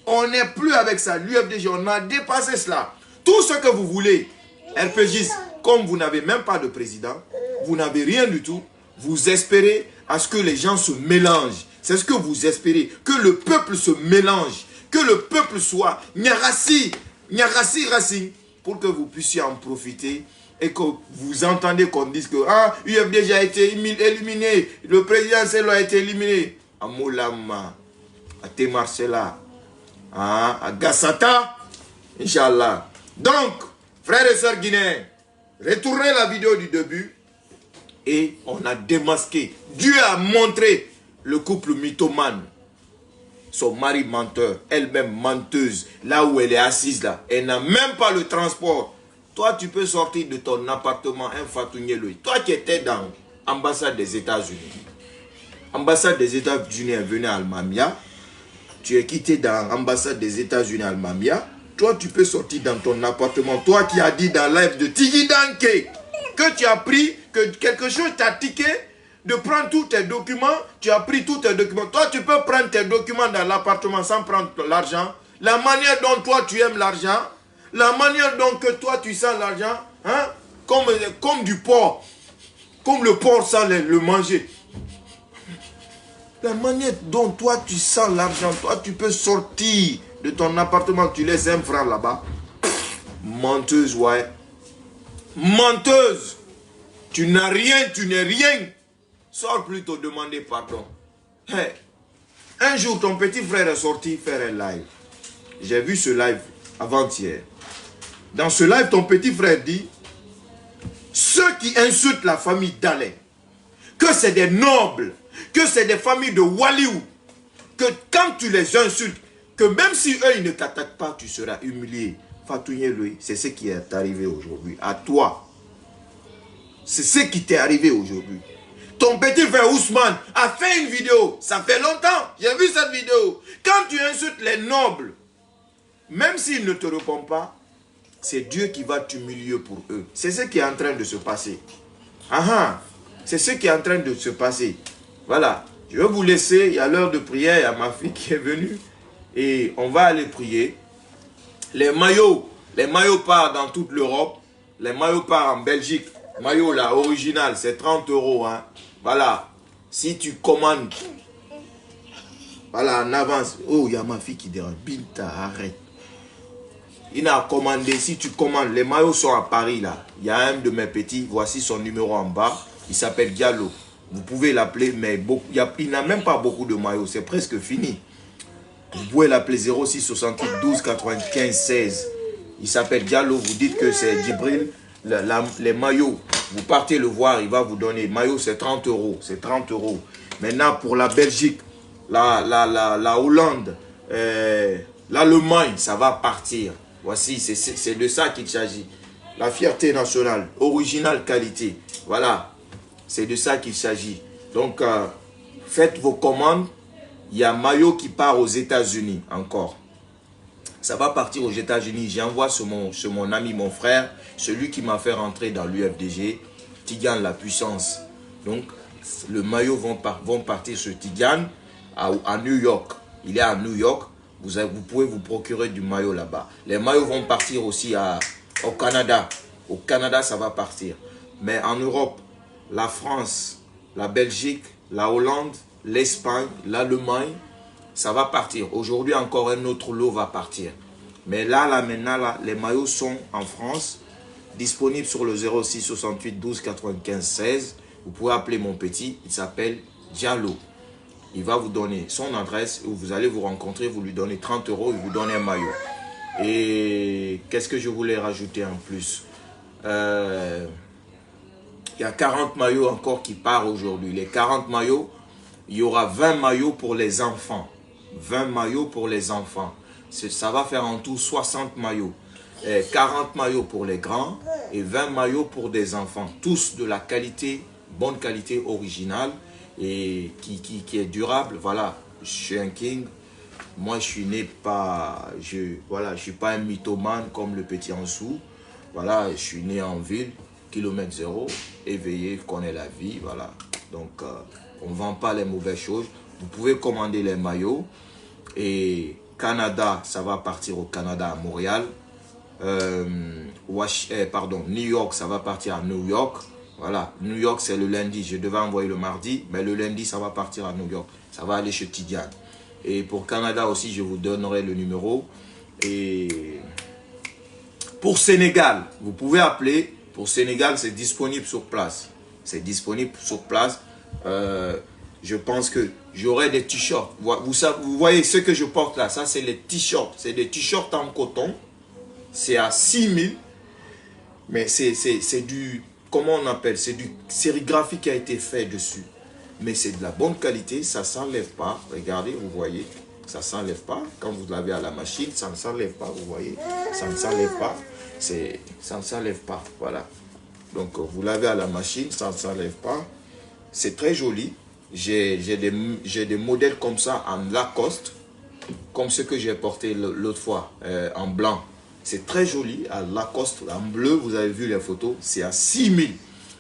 On n'est plus avec ça. L'UFDG, on a dépassé cela. Tout ce que vous voulez, RPGistes, comme vous n'avez même pas de président, vous n'avez rien du tout, vous espérez à ce que les gens se mélangent. C'est ce que vous espérez, que le peuple se mélange, que le peuple soit Nyarassi, pour que vous puissiez en profiter et que vous entendez qu'on dise que UFDG a été éliminé, le président Sello a été éliminé. À Moulama, à Temarcela, à Gassata, Inch'Allah. Donc, frères et sœurs guinéens, retournez la vidéo du début et on a démasqué. Dieu a montré le couple mythomane. Son mari menteur, elle-même menteuse, là où elle est assise là, elle n'a même pas le transport. Toi, tu peux sortir de ton appartement, un Fatougneloi. Toi qui étais dans l'ambassade des États-Unis. L'ambassade des États-Unis est venue à Almamia. Tu es quitté dans l'ambassade des États-Unis à Almamia. Toi, tu peux sortir dans ton appartement. Toi qui as dit dans le live de Tigui Danke que tu as pris, que quelque chose t'a tiqué, de prendre tous tes documents, tu as pris tous tes documents. Toi, tu peux prendre tes documents dans l'appartement sans prendre l'argent. La manière dont toi, tu aimes l'argent, la manière dont que toi, tu sens l'argent, hein, comme du porc, comme le porc sent le manger. La manière dont toi, tu sens l'argent, toi, tu peux sortir de ton appartement, tu laisses un franc là-bas. Menteuse, ouais. Menteuse. Tu n'as rien, tu n'es rien. Sors plutôt demander pardon. Hey, un jour, ton petit frère est sorti faire un live. J'ai vu ce live avant-hier. Dans ce live, ton petit frère dit, ceux qui insultent la famille Dalé, que c'est des nobles, que c'est des familles de Waliou, que quand tu les insultes, que même si eux, ils ne t'attaquent pas, tu seras humilié. Fatouye lui, c'est ce qui est arrivé aujourd'hui. À toi. C'est ce qui t'est arrivé aujourd'hui. Ton petit frère Ousmane a fait une vidéo. Ça fait longtemps. J'ai vu cette vidéo. Quand tu insultes les nobles, même s'ils ne te répondent pas, c'est Dieu qui va t'humilier pour eux. C'est ce qui est en train de se passer. C'est ce qui est en train de se passer. Voilà. Je vais vous laisser. Il y a l'heure de prière. Il y a ma fille qui est venue. Et on va aller prier. Les maillots partent dans toute l'Europe. Les maillots partent en Belgique. Maillot là, original, c'est 30 €. Hein. Voilà. Si tu commandes, voilà, en avance. Oh, il y a ma fille qui dérange. Binta, arrête. Il a commandé. Si tu commandes, les maillots sont à Paris là. Il y a un de mes petits. Voici son numéro en bas. Il s'appelle Diallo. Vous pouvez l'appeler, mais il n'a même pas beaucoup de maillots. C'est presque fini. Vous pouvez l'appeler 06 68 12 95 16. Il s'appelle Diallo. Vous dites que c'est Djibril. Les maillots, vous partez le voir, il va vous donner. Maillot, c'est 30 €. C'est 30 €. Maintenant, pour la Belgique, la Hollande, l'Allemagne, ça va partir. Voici, c'est de ça qu'il s'agit. La fierté nationale, originale qualité. Voilà, c'est de ça qu'il s'agit. Donc, faites vos commandes. Il y a maillot qui part aux États-Unis encore. Ça va partir aux États-Unis. J'envoie sur mon ami, mon frère, celui qui m'a fait rentrer dans l'UFDG, Tidiane la puissance. Donc, le maillot vont partir sur Tidiane à New York. Il est à New York. Vous pouvez vous procurer du maillot là-bas. Les maillots vont partir aussi au Canada. Au Canada, ça va partir. Mais en Europe, la France, la Belgique, la Hollande, l'Espagne, l'Allemagne, ça va partir. Aujourd'hui, encore un autre lot va partir. Mais maintenant, les maillots sont en France, disponibles sur le 06 68 12 95 16. Vous pouvez appeler mon petit, il s'appelle Diallo. Il va vous donner son adresse, où vous allez vous rencontrer, vous lui donnez 30 €, il vous donne un maillot. Et qu'est-ce que je voulais rajouter en plus? Il y a 40 maillots encore qui partent aujourd'hui. Les 40 maillots, il y aura 20 maillots pour les enfants. 20 maillots pour les enfants. Ça va faire en tout 60 maillots. 40 maillots pour les grands et 20 maillots pour des enfants. Tous de la qualité, bonne qualité originale et qui est durable. Voilà, je suis un king. Moi, je suis né pas... Voilà, je suis pas un mythomane comme le petit Ansou. Voilà, je suis né en ville, kilomètre zéro, éveillé, connaît la vie. Voilà, donc on ne vend pas les mauvaises choses. Vous pouvez commander les maillots. Et Canada, ça va partir au Canada, à Montréal. New York, ça va partir à New York. Voilà, New York, c'est le lundi. Je devais envoyer le mardi, mais le lundi, ça va partir à New York. Ça va aller chez Tidiane. Et pour Canada aussi, je vous donnerai le numéro. Et pour Sénégal, vous pouvez appeler. Pour Sénégal, c'est disponible sur place. C'est disponible sur place. Je pense que j'aurai des t-shirts. Vous voyez ce que je porte là. Ça, c'est les t-shirts. C'est des t-shirts en coton. C'est à 6 000. Mais c'est du... Comment on appelle? C'est du sérigraphie qui a été fait dessus. Mais c'est de la bonne qualité. Ça ne s'enlève pas. Regardez, vous voyez. Ça ne s'enlève pas. Quand vous l'avez à la machine, ça ne s'enlève pas. Vous voyez. Ça ne s'enlève pas. Ça ne s'enlève pas. Voilà. Donc, vous l'avez à la machine. Ça ne s'enlève pas. C'est très joli. J'ai des modèles comme ça en Lacoste, comme ce que j'ai porté l'autre fois, en blanc. C'est très joli, à Lacoste, en bleu, vous avez vu les photos, c'est à 6 000.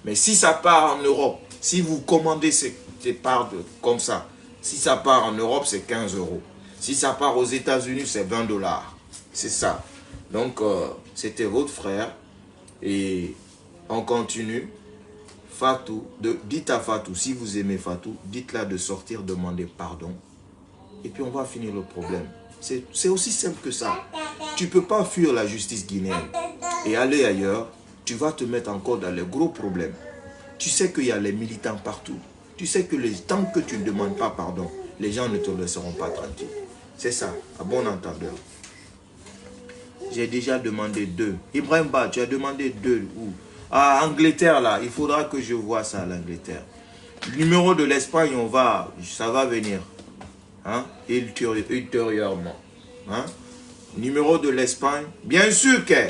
Mais si ça part en Europe, si vous commandez ces parts comme ça, si ça part en Europe, c'est 15 €. Si ça part aux États-Unis, c'est 20 $. C'est ça. Donc, c'était votre frère. Et on continue. Fatou, dites à Fatou, si vous aimez Fatou, dites-la de sortir, demander pardon. Et puis on va finir le problème. C'est aussi simple que ça. Tu ne peux pas fuir la justice guinéenne et aller ailleurs. Tu vas te mettre encore dans les gros problèmes. Tu sais qu'il y a les militants partout. Tu sais que tant que tu ne demandes pas pardon, les gens ne te laisseront pas tranquille. C'est ça, à bon entendeur. J'ai déjà demandé 2. Ibrahim Ba, tu as demandé 2 où? Ah, Angleterre, là, il faudra que je vois ça, l'Angleterre. Le numéro de l'Espagne, ça va venir. Hein? Ultérieurement. Hein? Numéro de l'Espagne. Bien sûr que.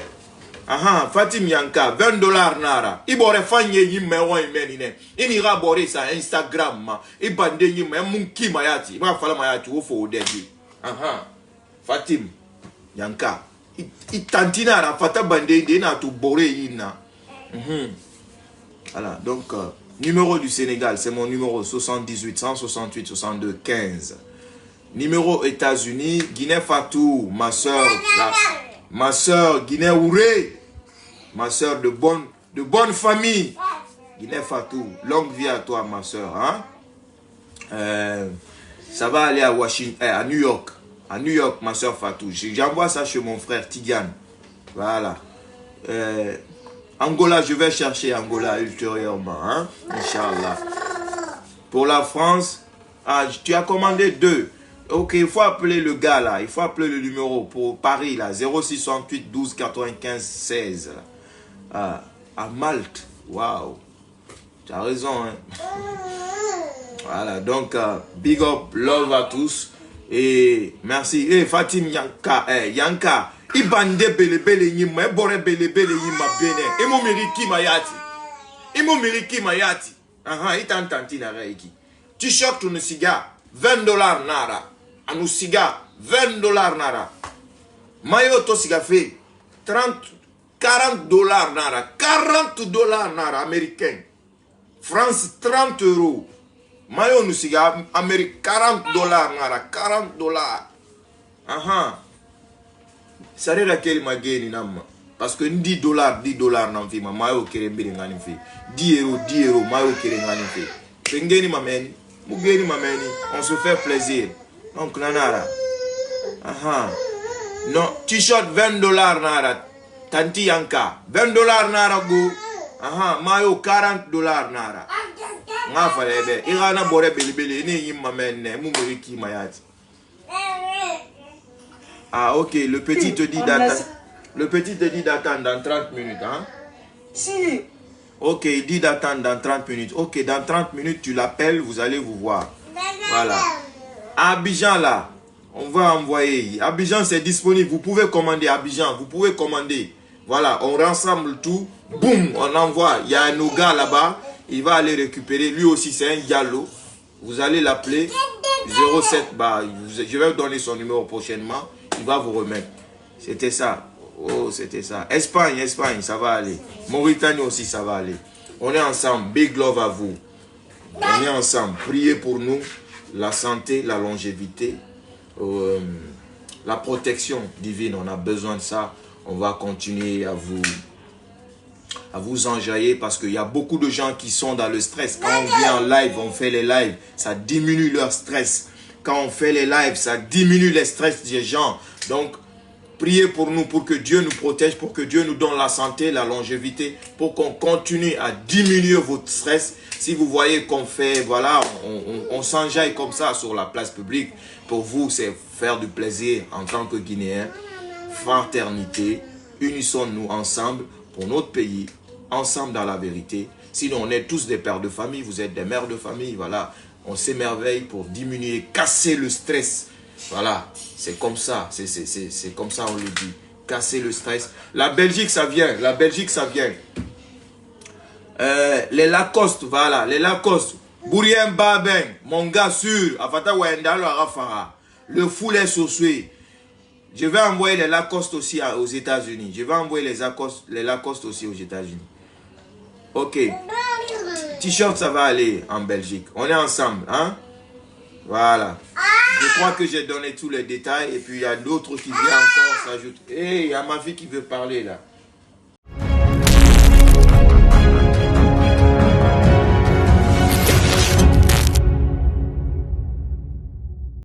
Aha, Fatim Yanka, $20 nara. Ibore fanye yime wa imenine. Inira bore sa Instagram ma. Ibande yime munki mayati. Ma fala mayati wo fo odegi. Aha. Fatim Yanka. Itantina ra fata bande inde na tu bore yina. Voilà, donc numéro du Sénégal, c'est mon numéro 78 168 62 15. Numéro États-Unis, Guinée Fatou, ma soeur, ma soeur Guinée Ouré, ma soeur de bonne famille, Guinée Fatou, longue vie à toi ma soeur. Hein? Ça va aller à Washington, à New York, ma soeur Fatou. J'envoie ça chez mon frère Tidiane. Voilà. Angola, je vais chercher Angola ultérieurement. Hein? Inch'Allah. Pour la France, tu as commandé 2. Ok, il faut appeler le gars là. Il faut appeler le numéro pour Paris là. 0668 12 95 16. Là. À Malte. Waouh. Tu as raison. Hein? Voilà, donc big up, love à tous. Et merci. Et Fatim Yanka. Yanka. Ibande bele nyima. Ebore bele nyima bene. Imo miriki mayati. Aha, itantanti na reiki. T-shirt ou cigare. $20 nara. Anu siga $20 nara. Mayo to siga fait $40 nara. $40 nara américain. France 30 €. Mayo nu siga Amérique $40 nara. $40. Aha. Ça rira quel mageni nama. Parce que $10 nan fi ma mayo kere mbiri ngani fi. 10 €, mayo kere ngani fi. Pengeni mameni. Mugeni mameni. On se fait plaisir. Donc nanara. Aha. Non, t-shirt $20 nara. Tanti Yanka. $20 nara go. Aha, mayo $40 nara. Nga falebe. Irana bore belibele. Ni yim mamene. Mumeriki mayati. Ah ok, le petit te dit d'attendre. Le petit te dit d'attendre dans 30 minutes. Hein? Si. Ok, il dit d'attendre dans 30 minutes. Ok, dans 30 minutes, tu l'appelles, vous allez vous voir. Voilà. Abidjan là, on va envoyer. Abidjan c'est disponible, vous pouvez commander Abidjan, vous pouvez commander. Voilà, on rassemble tout, boum, on envoie. Il y a un gars là-bas, il va aller récupérer. Lui aussi c'est un Yalo. Vous allez l'appeler 07, je vais vous donner son numéro prochainement. Il va vous remettre. C'était ça. Oh, c'était ça. Espagne, ça va aller. Mauritanie aussi, ça va aller. On est ensemble. Big love à vous. On est ensemble. Priez pour nous. La santé, la longévité, la protection divine. On a besoin de ça. On va continuer à vous enjailler parce qu'il y a beaucoup de gens qui sont dans le stress. Quand on vient en live, on fait les lives, ça diminue leur stress. Quand on fait les lives, ça diminue le stress des gens. Donc, priez pour nous, pour que Dieu nous protège, pour que Dieu nous donne la santé, la longévité, pour qu'on continue à diminuer votre stress. Si vous voyez qu'on fait, voilà, on s'enjaille comme ça sur la place publique, pour vous, c'est faire du plaisir en tant que Guinéens. Fraternité, unissons-nous ensemble pour notre pays, ensemble dans la vérité. Sinon, on est tous des pères de famille, vous êtes des mères de famille, voilà. On s'émerveille pour diminuer, casser le stress. Voilà, c'est comme ça, c'est comme ça on le dit. Casser le stress. La Belgique, ça vient. La Belgique, ça vient. Les Lacoste, voilà, les Lacoste. Bourien Babeng, mon gars sûr. Afata Wendalo Arafara. Le foulet Sosui. Je vais envoyer les Lacoste aussi aux États-Unis. Je vais envoyer les Lacoste aussi aux États-Unis. Ok. T-shirt, ça va aller en Belgique. On est ensemble, hein? Voilà. Je crois que j'ai donné tous les détails. Et puis, il y a d'autres qui viennent encore s'ajouter. Hé, il y a ma fille qui veut parler là.